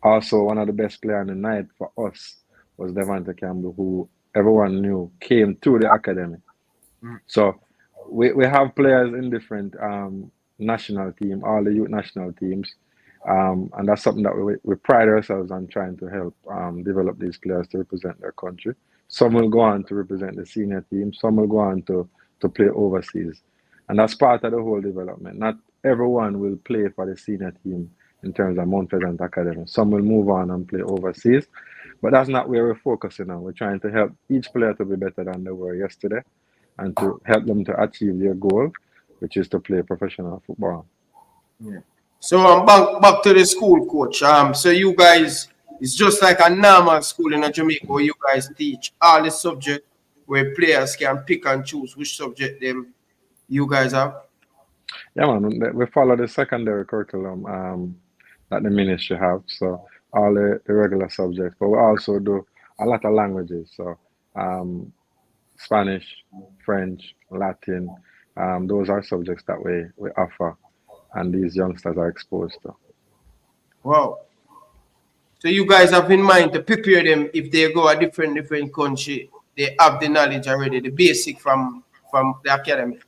Also, one of the best players on the night for us was Devante Campbell, who everyone knew came through the academy. So we have players in different national teams, all the youth national teams. And that's something that we pride ourselves on trying to help develop these players to represent their country. Some will go on to represent the senior team. Some will go on to play overseas. And that's part of the whole development. Not everyone will play for the senior team in terms of Mount Pleasant Academy. Some will move on and play overseas. But that's not where we're focusing on. We're trying to help each player to be better than they were yesterday and to help them to achieve their goal, which is to play professional football. Yeah. So I'm back to the school, coach. So you guys, it's just like a normal school in Jamaica where you guys teach all the subjects where players can pick and choose which subject them you guys have. Yeah, man. We follow the secondary curriculum that the ministry have. So all the regular subjects, but we also do a lot of languages. So Spanish, French, Latin, those are subjects that we offer and these youngsters are exposed to. Wow. So you guys have in mind to prepare them if they go a different country, they have the knowledge already, the basic from the academy.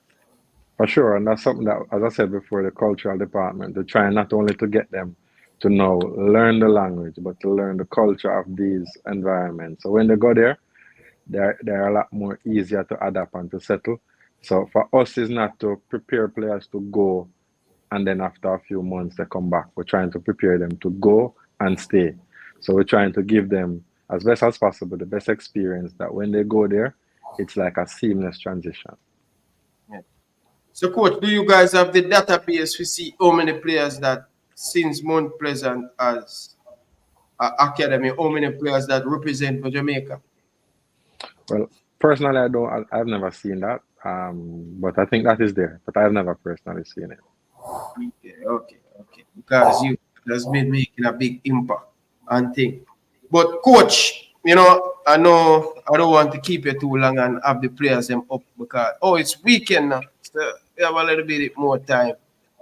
For sure, and that's something that, as I said before, the cultural department, they're trying not only to get them to know, learn the language, but to learn the culture of these environments. So when they go there, they're a lot more easier to adapt and to settle. So for us, it's not to prepare players to go and then after a few months they come back. We're trying to prepare them to go and stay. So we're trying to give them, as best as possible, the best experience that when they go there, it's like a seamless transition. Yeah. So, coach, do you guys have the database to see how many players that since Mount Pleasant as academy, how many players that represent for Jamaica? Well, personally, I've never seen that, but I think that is there, but I've never personally seen it. Okay. Because you has been making a big impact and thing. But coach, I know I don't want to keep you too long and have the players them up because it's weekend now. So we have a little bit more time.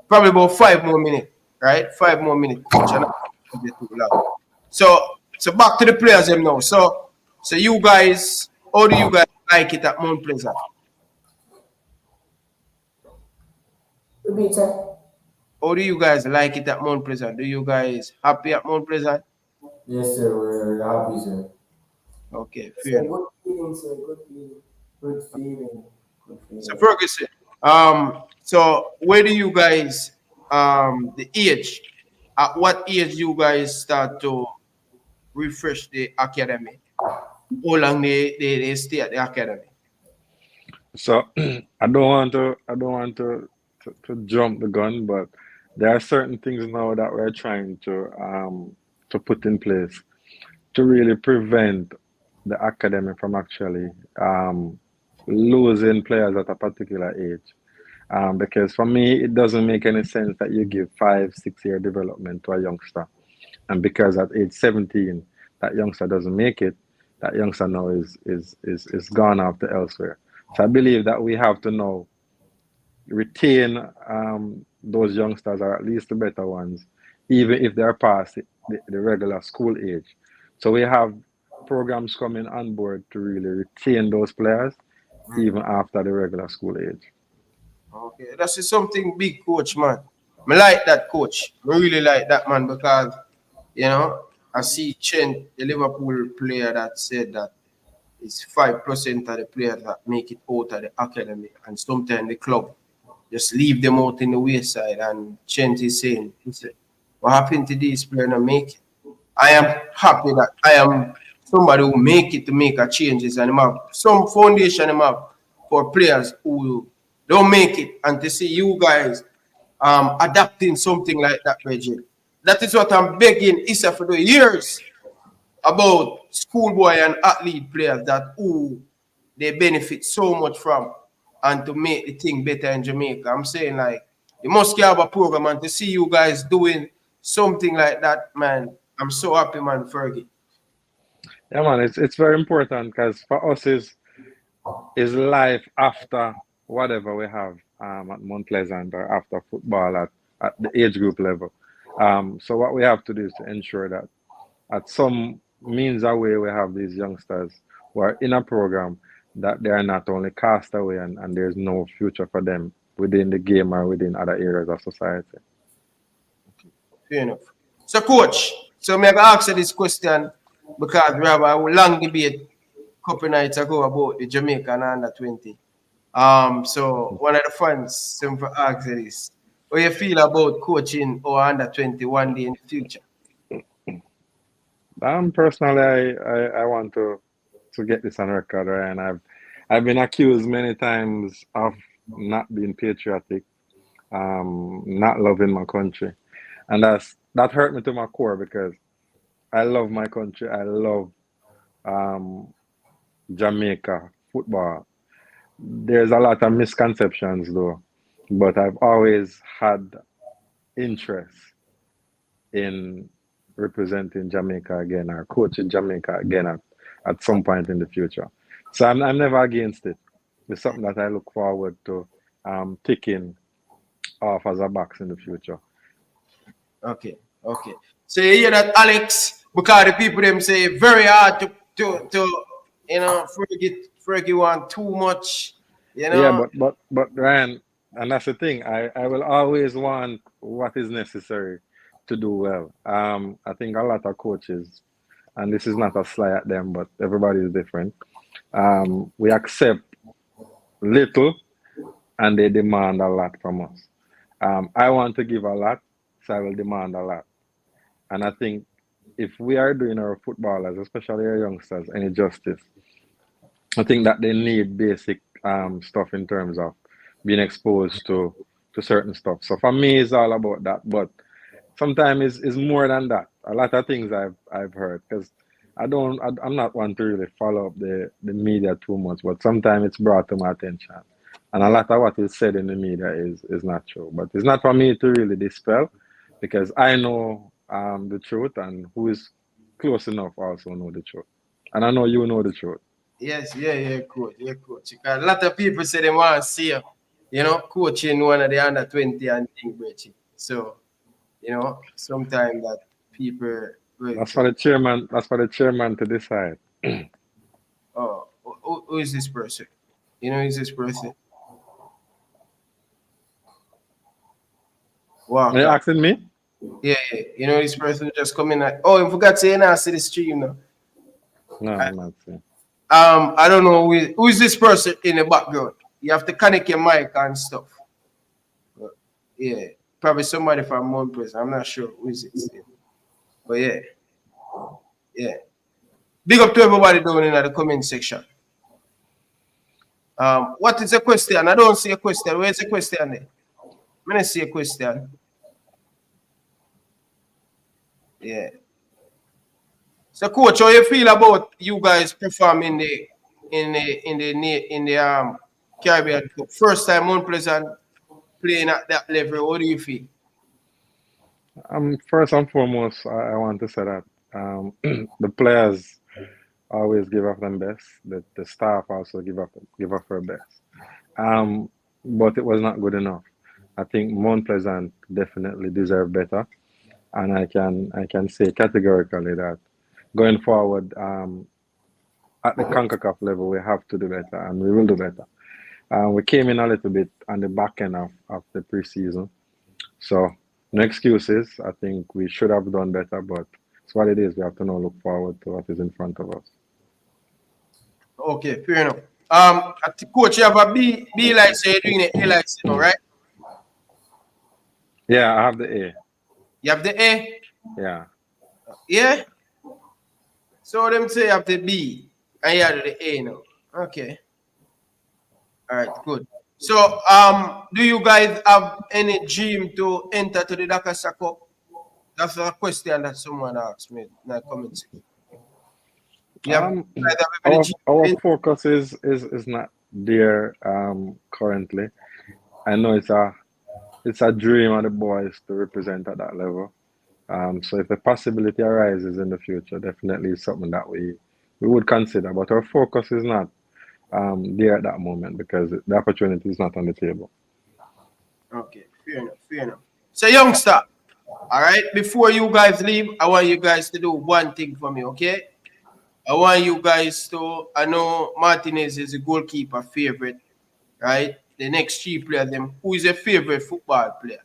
Probably about 5 more minutes, right? 5 more minutes, coach. And not keep you too long. So back to the players them now. So you guys, how do you guys like it at Mount Pleasant? Repeat, sir. How do you guys like it at Mount Pleasant? Do you guys happy at Mount Pleasant? Yes, sir. We're happy, sir. Okay, Sir, fair enough. good feeling, sir. Good feeling. Good feeling. Good feeling. So Ferguson, so where do you guys, the age, at what age you guys start to refresh the academy? How long they stay at the academy? So I don't want to jump the gun, but there are certain things now that we're trying to put in place to really prevent the academy from actually losing players at a particular age. Because for me, it doesn't make any sense that you give 5-6 year development to a youngster, and because at age 17 that youngster doesn't make it, that youngster now is gone off to elsewhere. So I believe that we have to now retain those youngsters, or at least the better ones, even if they're past the regular school age. So we have programs coming on board to really retain those players even after the regular school age. Okay, that's something big, coach, man. I like that, coach. I really like that, man, because, I see Chen, the Liverpool player, that said that it's 5% of the players that make it out of the academy, and sometimes the club just leave them out in the wayside. And Chen is saying, what happened to these players not make it? I am happy that I am somebody who make it to make a changes, and have some foundation for players who don't make it, and to see you guys adapting something like that, Reggie. That is what I'm begging Issa for the years about schoolboy and athlete players that who they benefit so much from, and to make the thing better in Jamaica. I'm saying, like, you must have a program, and to see you guys doing something like that, man, I'm so happy, man, Fergie. Yeah, man, it's very important because for us is life after whatever we have at Mount Pleasant, or after football at the age group level. So what we have to do is to ensure that at some means or way we have these youngsters who are in a program that they are not only cast away and there's no future for them within the game or within other areas of society. Fair enough. So, coach, I'm going to ask you this question because we have a long debate a couple nights ago about the Jamaican under 20. So one of the fans simply asked this: how you feel about coaching or under 20 one day in the future? Personally, I want to get this on record, right? And I've been accused many times of not being patriotic, not loving my country, and that hurt me to my core because I love my country. I love Jamaica football. There's a lot of misconceptions though, but I've always had interest in representing Jamaica again, or coaching Jamaica again at some point in the future. So I'm never against it. It's something that I look forward to ticking off as a box in the future. Okay. So you hear that, Alex? Because the people them say very hard to Fergie want too much, Yeah, but Ryan, and that's the thing. I will always want what is necessary to do well. I think a lot of coaches, and this is not a slight at them, but everybody is different. We accept little and they demand a lot from us. I want to give a lot, so I will demand a lot. And I think if we are doing our footballers, especially our youngsters, any justice, I think that they need basic stuff in terms of being exposed to certain stuff. So for me, it's all about that. But sometimes it's more than that. A lot of things I've heard, because I'm not one to really follow up the media too much, but sometimes it's brought to my attention. And a lot of what is said in the media is not true. But it's not for me to really dispel, because I know the truth, and who is close enough also know the truth. And I know you know the truth. Yes, coach. Because a lot of people say they want to see you know, coaching one of the under 20 and thing, Richie. So, you know, sometimes that people. That's for the chairman. That's for the chairman to decide. Oh, who is this person? You know, who is this person? Wow. Are you asking me? Yeah. You know, this person just come in. Oh, I forgot to say, I see the stream now. No, I'm not saying. I don't know who is this person in the background. You have to connect your mic and stuff. But, yeah, probably somebody from one person. I'm not sure who is it. But yeah. Big up to everybody down in the comment section. What is the question? I don't see a question. Where's the question there? I'm gonna see a question. Yeah. So, coach, how you feel about you guys performing in the Caribbean Cup? First time Mount Pleasant playing at that level. What do you feel? First and foremost, I want to say that the players always give up their best. The staff also give up their best. But it was not good enough. I think Mount Pleasant definitely deserve better, and I can say categorically that going forward at the Concacaf level, we have to do better, and we will do better. We came in a little bit on the back end of the preseason, so no excuses. I think we should have done better, but it's what it is. We have to now look forward to what is in front of us. Okay, fair enough. Coach, you have a B license, you're doing an A license, right? Yeah, I have the A. You have the A? Yeah. Yeah? So them say you have the B and you have the A now. Okay. All right, good. So, do you guys have any dream to enter to the Dakar Cup? That's a question that someone asked me in the comment section. Our focus is not there currently. I know it's a dream of the boys to represent at that level. So if the possibility arises in the future, definitely it's something that we would consider. But our focus is not there at that moment because the opportunity is not on the table. Okay, fair enough. So, youngster, all right, before you guys leave, I want you guys to do one thing for me, okay? I want you guys to, I know Martinez is a goalkeeper favorite, right? The next three players, who is a favorite football player?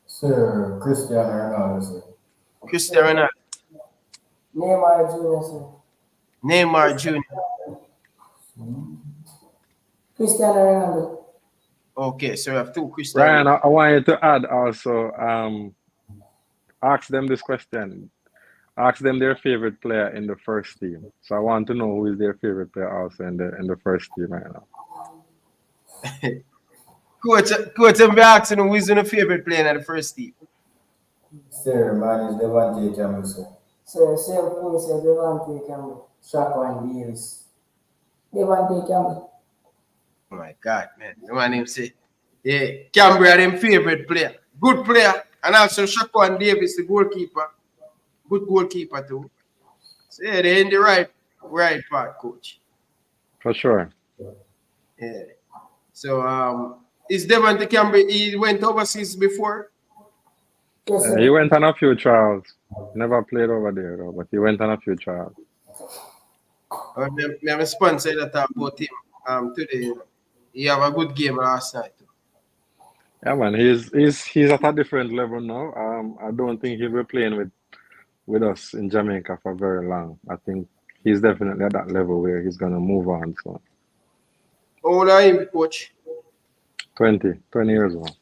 Sir, Cristiano Ronaldo, sir. Cristiano Ronaldo. Neymar Jr., sir. Neymar Jr. Cristiano Ronaldo. Okay, so we have two Cristiano. Ryan, I want you to add also, ask them this question. Ask them their favorite player in the first team. So I want to know who is their favorite player also in the first team right now. Coach, I'm asking who is the favorite player in the first team. Sir, mine is Devante Campbell, sir. Sir, same thing, sir. Devante Campbell. Shaquan Davis. Devante Campbell. Oh my God, man. The one name say, yeah, Campbell are them favorite player. Good player. And also Shaquan Davis, the goalkeeper. Good goalkeeper too. So yeah, they're in the right part, coach. For sure. Yeah. So is Devante Campbell, he went overseas before? Yes, sir. He went on a few trials. Never played over there though, but he went on a few trials. Me have a sponsor that talk about him today. He have a good game last night. Yeah, man, he's at a different level now. I don't think he'll be playing with us in Jamaica for very long. I think he's definitely at that level where he's gonna move on. So. How old are you, coach? 20 years old.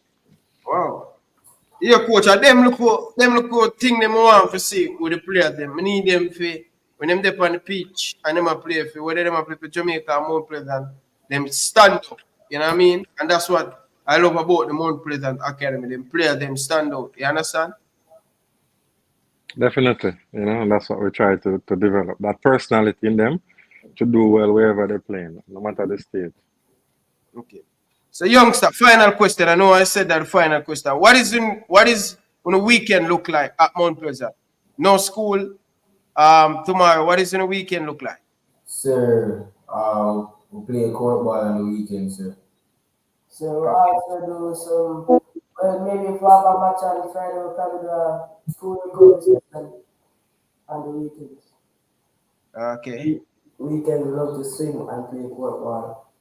Wow. Yeah, coach, them look for thing them want to see with the players them. I need them for when them dip on the pitch and them a play for whether them a play for Jamaica or Mount Pleasant, them stand up. You know what I mean? And that's what I love about the Mount Pleasant Academy. Them players them stand out. You understand? Definitely, and that's what we try to develop, that personality in them to do well wherever they're playing, no matter the stage. Okay. So, youngster, final question. I know I said that final question. What is when a weekend look like at Mount Pleasant? No school, Tomorrow, what is the weekend look like? Sir, we play court ball on the weekend, sir. So we also do some, well, maybe if we have a match on Friday, we'll probably do a school recovery session on the weekends. Okay. Weekend, we love to swim and play court ball.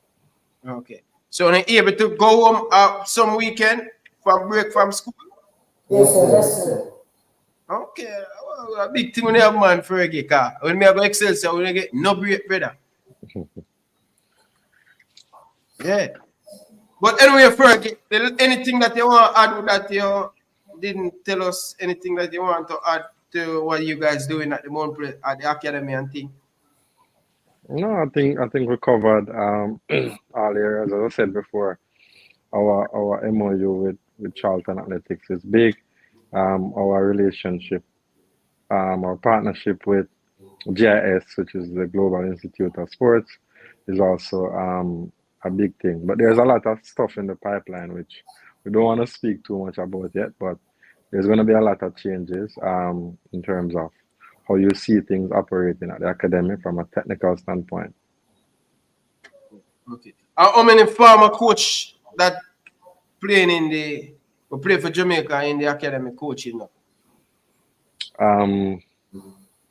Okay. So are you able to go home some weekend for break from school? Yes, sir. Yes, sir. Okay. Well, a big thing when you have man for reggae car. When me go Excel, so when you get no break, brother. Yeah. But anyway, Fergie, anything that you want to add that you didn't tell us, anything that you want to add to what you guys doing at the moment at the academy and thing? No, I think we covered all areas. As I said before, our MOU with Charlton Athletics is big. Our relationship, our partnership with GIS, which is the Global Institute of Sports, is also a big thing. But there's a lot of stuff in the pipeline which we don't want to speak too much about yet, but there's going to be a lot of changes in terms of how you see things operating at the academy from a technical standpoint. Okay. How many former coach that play for Jamaica in the academy coaching now?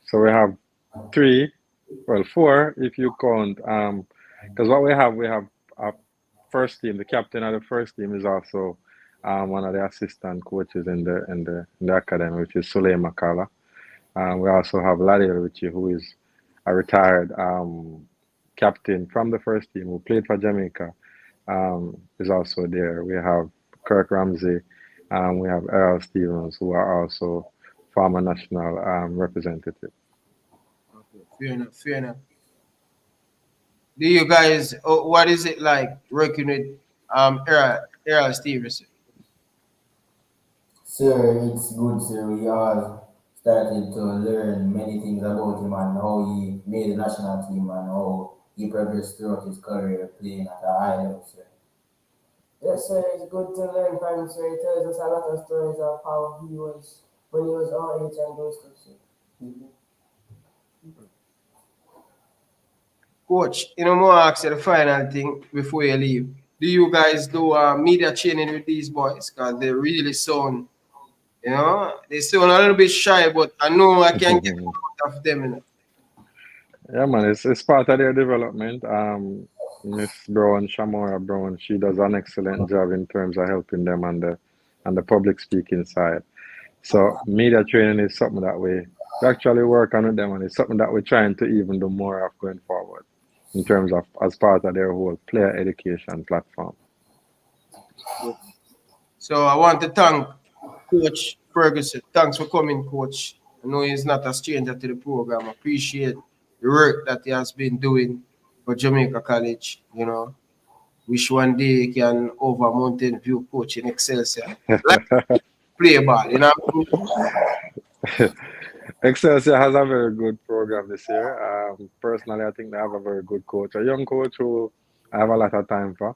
So we have 4 if you count, because what we have a first team. The captain of the first team is also one of the assistant coaches in the academy, which is Soleil Makala. We also have Ladia Richie, who is a retired captain from the first team who played for Jamaica, is also there. We have Kirk Ramsey, we have Errol Stevens, who are also former national representative. Okay, fair enough. Do you guys, what is it like working with Errol Stevenson? Sir, it's good, sir. We all started to learn many things about him and how he made the national team and how he progressed throughout his career playing at a high level, sir. Yes, sir, it's good to learn from him, sir. He tells us a lot of stories of how he was when he was our age and those stuff, sir. Coach, more ask you the final thing before you leave. Do you guys do media training with these boys? Because they really sound, they sound a little bit shy, but I know I can get out of them. Yeah, man, it's part of their development. Miss Brown, Shamora Brown, she does an excellent job in terms of helping them on the public speaking side. So media training is something that we actually work on with them, and it's something that we're trying to even do more of going forward in terms of as part of their whole player education platform. So I want to thank Coach Ferguson. Thanks for coming, Coach. I know he's not a stranger to the program. I appreciate the work that he has been doing for Jamaica College. Wish one day he can over Mountain View coach in Excelsior. Like play ball, Excelsior has a very good program this year. Personally, I think they have a very good coach, a young coach who I have a lot of time for.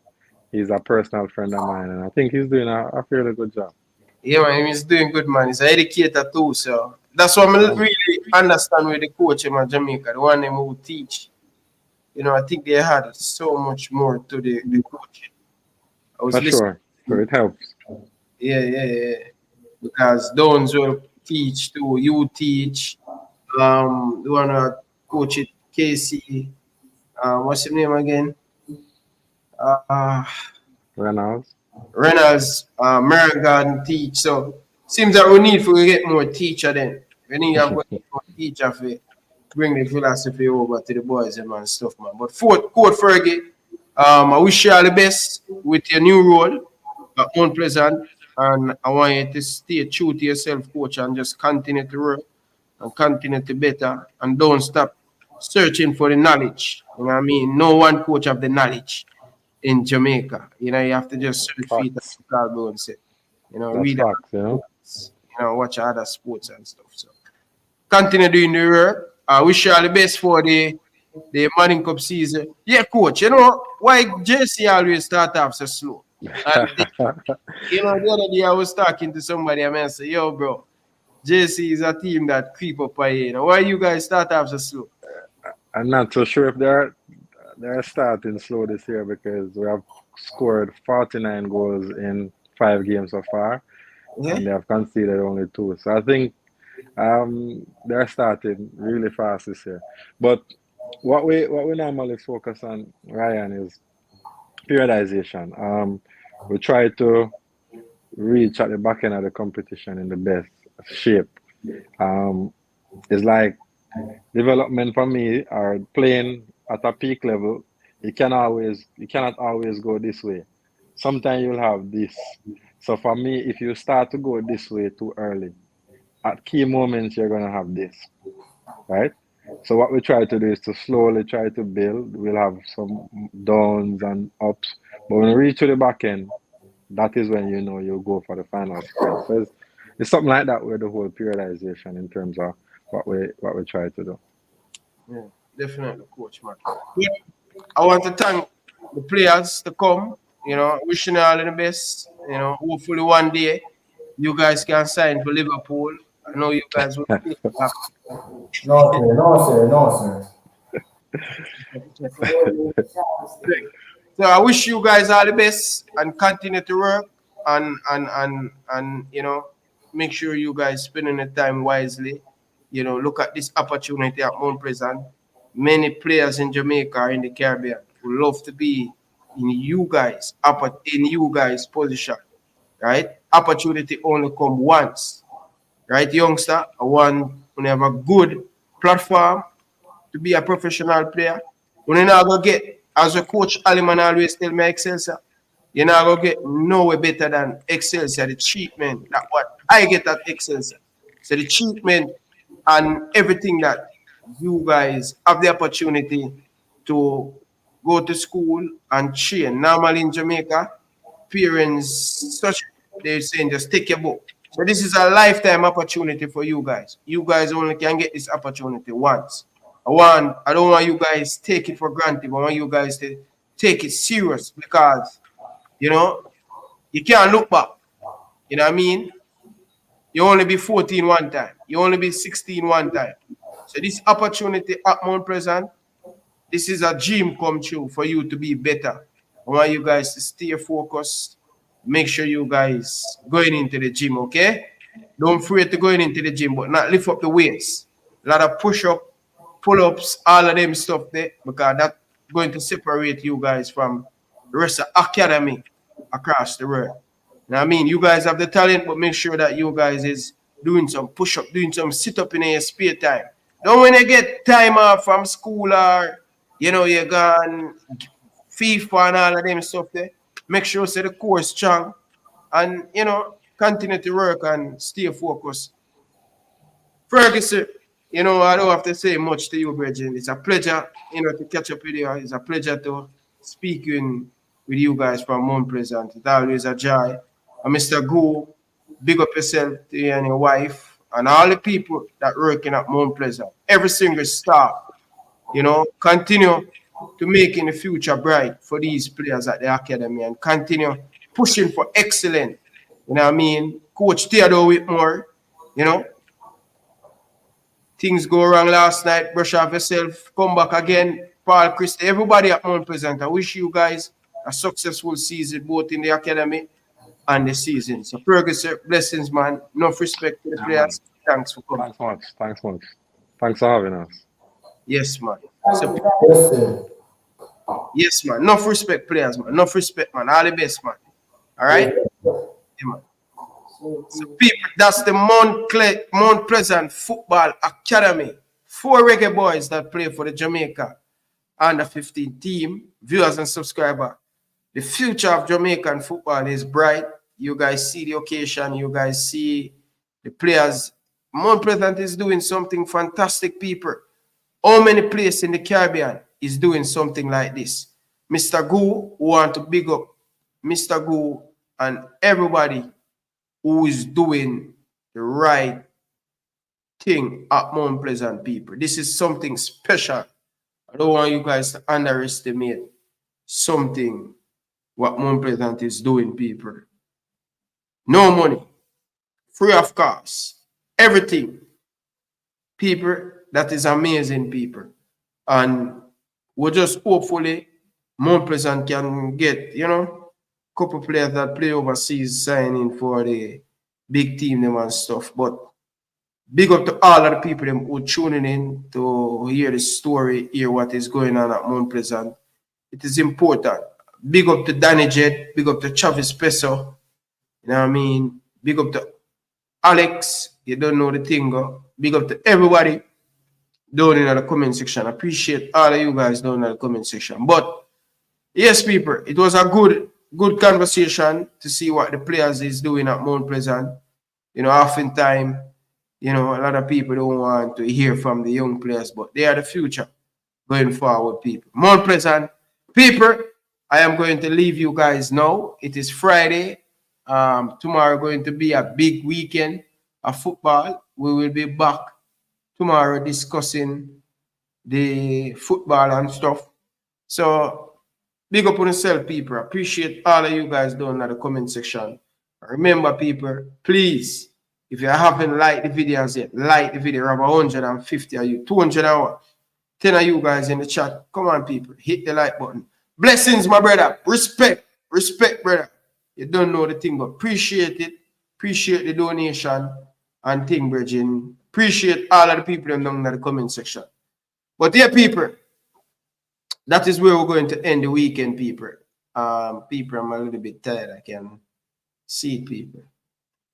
He's a personal friend of mine, and I think he's doing a fairly good job. Yeah, man, he's doing good, man. He's an educator too, so that's what I really understand with the coach in Jamaica, the one who teach. I think they had so much more to the coaching. I was for sure, so it helps. Yeah. Because those will teach too. You teach. The one who coach it, Casey. What's his name again? Reynolds, Merrigan teach. So seems that we need to get more teacher then. We need to have more teacher to bring the philosophy over to the boys and stuff, man. But Coach Fergie, I wish you all the best with your new role at Mount Pleasant. And I want you to stay true to yourself, coach, and just continue to work and continue to better and don't stop searching for the knowledge. You know what I mean? No one coach have the knowledge in Jamaica. You have to just search for it, as Carl Brown said. Read facts, watch other sports and stuff. So continue doing the work. I wish you all the best for the Manning Cup season. Yeah, coach, why JC always start off so slow? The other day I was talking to somebody and I said, yo, bro, JC is a team that creep up a year. Why you guys start off so slow? I'm not so sure if they're starting slow this year because we have scored 49 goals in 5 games so far, Yeah? and they have conceded only 2. So I think they're starting really fast this year. But what we normally focus on, Ryan, is periodization. We try to reach at the back end of the competition in the best shape. It's like development for me or playing at a peak level. You cannot always go this way. Sometimes you'll have this. So for me, if you start to go this way too early, at key moments you're gonna have this, right? So what we try to do is to slowly try to build. We'll have some downs and ups, but when we reach to the back end, that is when you know you'll go for the final sprint. So it's something like that with the whole periodization in terms of what we try to do. Yeah, definitely, coach, man. Yeah. I want to thank the players to come, wishing you all the best. Hopefully one day you guys can sign for Liverpool. I know you guys will be happy. No, sir. So I wish you guys all the best and continue to work and make sure you guys spending the time wisely. Look at this opportunity at Mount Pleasant. Many players in Jamaica or in the Caribbean would love to be in you guys' position, right? Opportunity only come once, right, youngster? I want to have a good platform to be a professional player. When you're not going to get, as a coach, Aliman always tell me, Excelsior, you're not going to get nowhere better than Excelsior, the treatment, that what I get at Excelsior. So the treatment and everything that you guys have the opportunity to go to school and train. Normally in Jamaica, parents, they're saying just take your book. So this is a lifetime opportunity for you guys. You guys only can get this opportunity once. I don't want you guys take it for granted. I want you guys to take it serious because, you can't look back. You know what I mean? You only be 14 one time. You only be 16 one time. So this opportunity at Mount Pleasant, this is a dream come true for you to be better. I want you guys to stay focused. Make sure you guys going into the gym, okay? Don't afraid to going into the gym, but not lift up the weights. A lot of push-up, pull-ups, all of them stuff there, because that's going to separate you guys from the rest of academy across the world. You know what I mean? You guys have the talent, but make sure that you guys is doing some push-up, doing some sit-up in your spare time. Don't when you get time off from school or, you're gone FIFA and all of them stuff there. Make sure the core is strong and, continue to work and stay focused. Ferguson, I don't have to say much to you, Bridget. It's a pleasure, to catch up with you. It's a pleasure to speak with you guys from Mount Pleasant. It's always a joy. And Mr. Go, big up yourself to you and your wife and all the people that working at Mount Pleasant. Every single staff, continue to making the future bright for these players at the academy and continue pushing for excellence. You know what I mean? Coach Theodore Whitmore, things go wrong last night, brush off yourself, come back again. Paul Christie, everybody at Mount Pleasant, I wish you guys a successful season, both in the academy and the season. So Ferguson, blessings, man. Enough respect to the players. Thanks for coming. Thanks much. Thanks for having us. Yes, man. Yes, sir. Yes, man. Enough respect, players, man. Enough respect, man. All the best, man. All right? Yeah, man. So people, that's the Mount Pleasant Football Academy. 4 Reggae Boyz that play for the Jamaica under 15 team. Viewers and subscribers. The future of Jamaican football is bright. You guys see the occasion. You guys see the players. Mount Pleasant is doing something fantastic, people. How many places in the Caribbean is doing something like this? Mr. Goo, want to big up Mr. Goo and everybody who is doing the right thing at Mount Pleasant, people. This is something special. I don't want you guys to underestimate something what Mount Pleasant is doing, people. No money, free of cost. everything. People, that is amazing, people. And we just hopefully Mount Pleasant can get, you know, couple players that play overseas signing for the big team them and stuff. But big up to all of the people them who tuning in to hear the story, hear what is going on at Mount Pleasant. It is important. Big up to Danny Jet, big up to Travis Peso. You know what I mean? Big up to Alex, you don't know the thing. Big up to everybody down in the comment section. I appreciate all of you guys down in the comment section. But yes, people, it was a good conversation to see what the players is doing at Mount Pleasant. You know, oftentimes, you know, a lot of people don't want to hear from the young players, but they are the future going forward, people. Mount Pleasant, people, I am going to leave you guys now. It is Friday. Tomorrow going to be a big weekend of football. We will be back tomorrow discussing the football and stuff. So big up on yourself, people. Appreciate all of you guys down in the comment section. Remember, people, please, if you haven't liked the videos yet, like the video. Around 150 of you, 200 hours. 10 of you guys in the chat. Come on, people. Hit the like button. Blessings, my brother. Respect, brother. You don't know the thing, but appreciate it. Appreciate the donation and thing, Virgin. Appreciate all of the people down in the comment section. But yeah, people, that is where we're going to end the weekend, people. People, I'm a little bit tired. I can see people.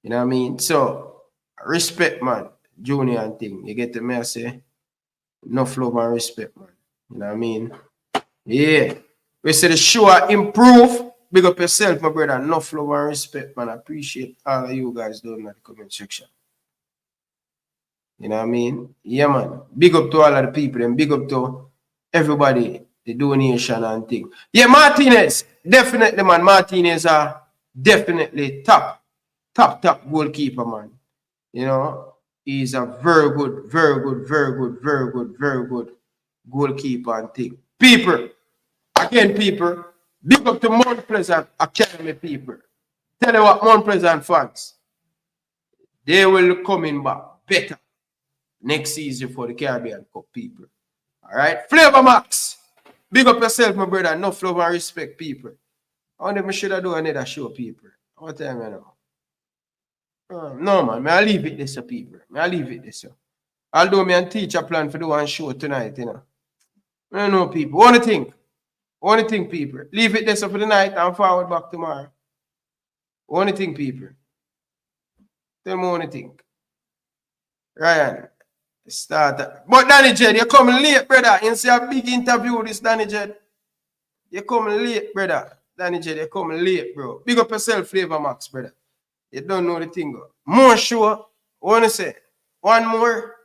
You know what I mean? So, respect, man. Junior and thing. You get the message? Enough love and respect, man. You know what I mean? Yeah. We say the show improve. Big up yourself, my brother. Enough love and respect, man. I appreciate all of you guys doing in the comment section. You know what I mean? Yeah, man. Big up to all of the people and big up to everybody, the donation and thing. Yeah, Martinez. Definitely, man. Martinez are definitely top goalkeeper, man. You know, he's a very good goalkeeper and thing. People, again, people, big up to Mount Pleasant Academy, people. Tell you what, Mount Pleasant fans, they will coming back better next season for the Caribbean Cup, people. All right, Flavor Max, big up yourself, my brother. Enough love and respect, people. I wonder if I should do another show, people. What time you know? No, man. I leave it this, people. I leave it this. Although me and teacher plan for do one show tonight, you know. I don't know, people. What do you think? What do you think, people? Leave it this for the night and forward back tomorrow. What do you think, people? Tell me what you think. Ryan, start. But Danny Jed, you're coming late, brother. You see a big interview with this Danny Jed. You're coming late, brother. Danny Jed, you're coming late, bro. Big up yourself, Flavor Max, brother. You don't know the thing. More show. What you say? One more.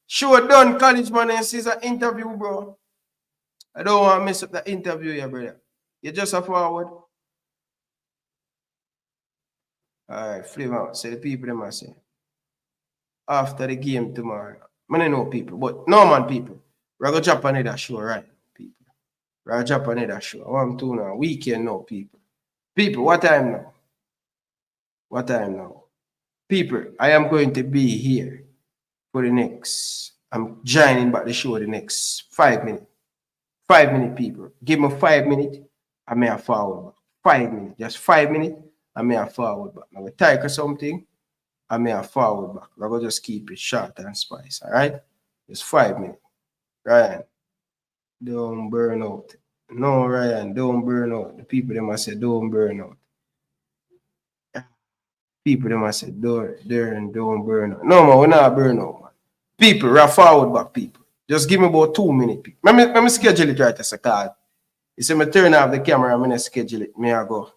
Show done, college man, and sees an interview, bro. I don't want to mess up the interview here, brother. You just a forward. Alright, Flavor. Say the people them I say. After the game tomorrow. I don't know people, but no man, people. We're going to drop another show, right? People. We're going to drop another show. I want to now. Weekend now, people. People, what time now? What time now? People, I am going to be here for the next. I'm joining back the show the next 5 minutes. 5 minutes, people. Give me 5 minutes, I may have forward back. 5 minutes. Just 5 minutes, I may have forward back. I'm going to type or something, I may have forward back. I'm going to just keep it short and spice, all right? Just 5 minutes. Ryan, don't burn out. No, Ryan, don't burn out. The people, they must say, don't burn out. People, they must say, don't burn out. No, man, we're not burn out, man. People, we're forward back, people. Just give me about 2 minutes. Let me schedule it right as a call. You see me turn off the camera, I'm gonna schedule it. I go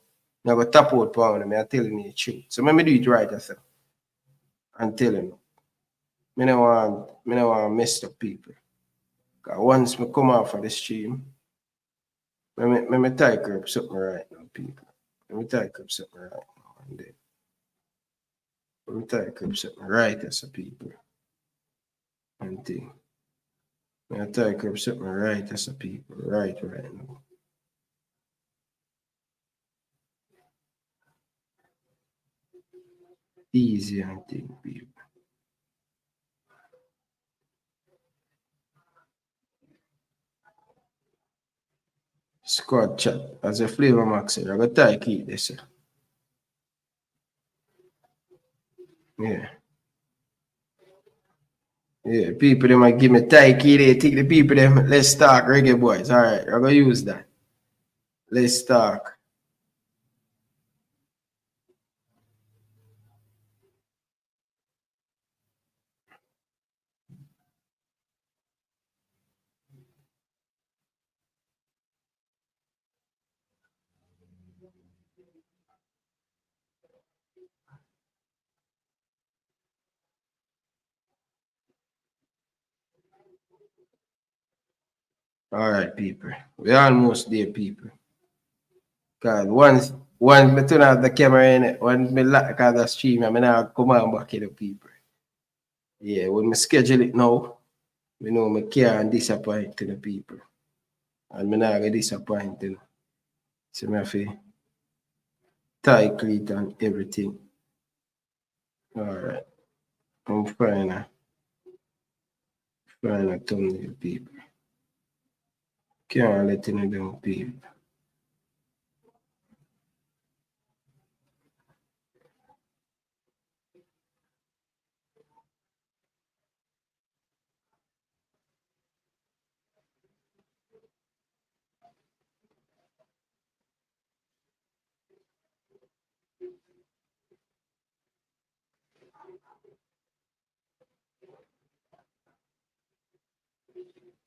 tap out pound, I'm telling you the truth. So let me do it right as I'm telling you. I don't want messed up people. Because once I come off of the stream, let me type up something right now, people. Let me type up something right now. And then let me type up something right as a people. And thing. I type up something right as a people. Right now. Easy and thing, people. Squad chat. As a flavor max said, I got to keep this. Yeah. Yeah, people them might give me Taiki, they take the people them. Let's talk Reggae Boyz. Alright, I'm gonna use that. Let's talk. Alright, people. We almost there, people. Cause once me turn off the camera in it, once me lock the stream, I mean I come on back to the people. Yeah, when me schedule it now, me know me can't disappoint to the people. And me not gonna disappoint them. So me have to tie cleat and everything. Alright. I'm fine now. Fine to thumbnail people. Can't let you know them people.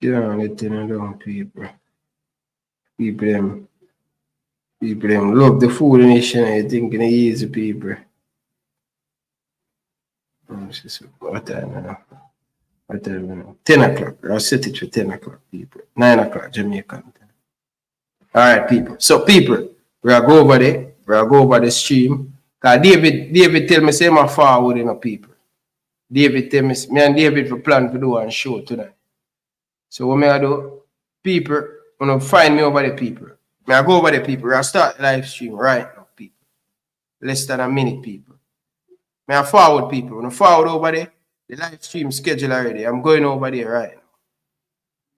Can't let you know them people. People them love the food nation and think it's easy people. What time now? What time now? 10 o'clock. I'll set it for 10 o'clock, people. 9 o'clock, Jamaican. Alright, people. So, people, we'll go over there. We'll go over the stream. Because David tell me, say my forward, you know, people. David tell me and David for plan to do one show tonight. So, what may I do? People, when I find me over the people. May I go over the people. I'll start live stream right now, people. Less than a minute, people. May I forward people. When I forward over there, the live stream schedule already. I'm going over there right now.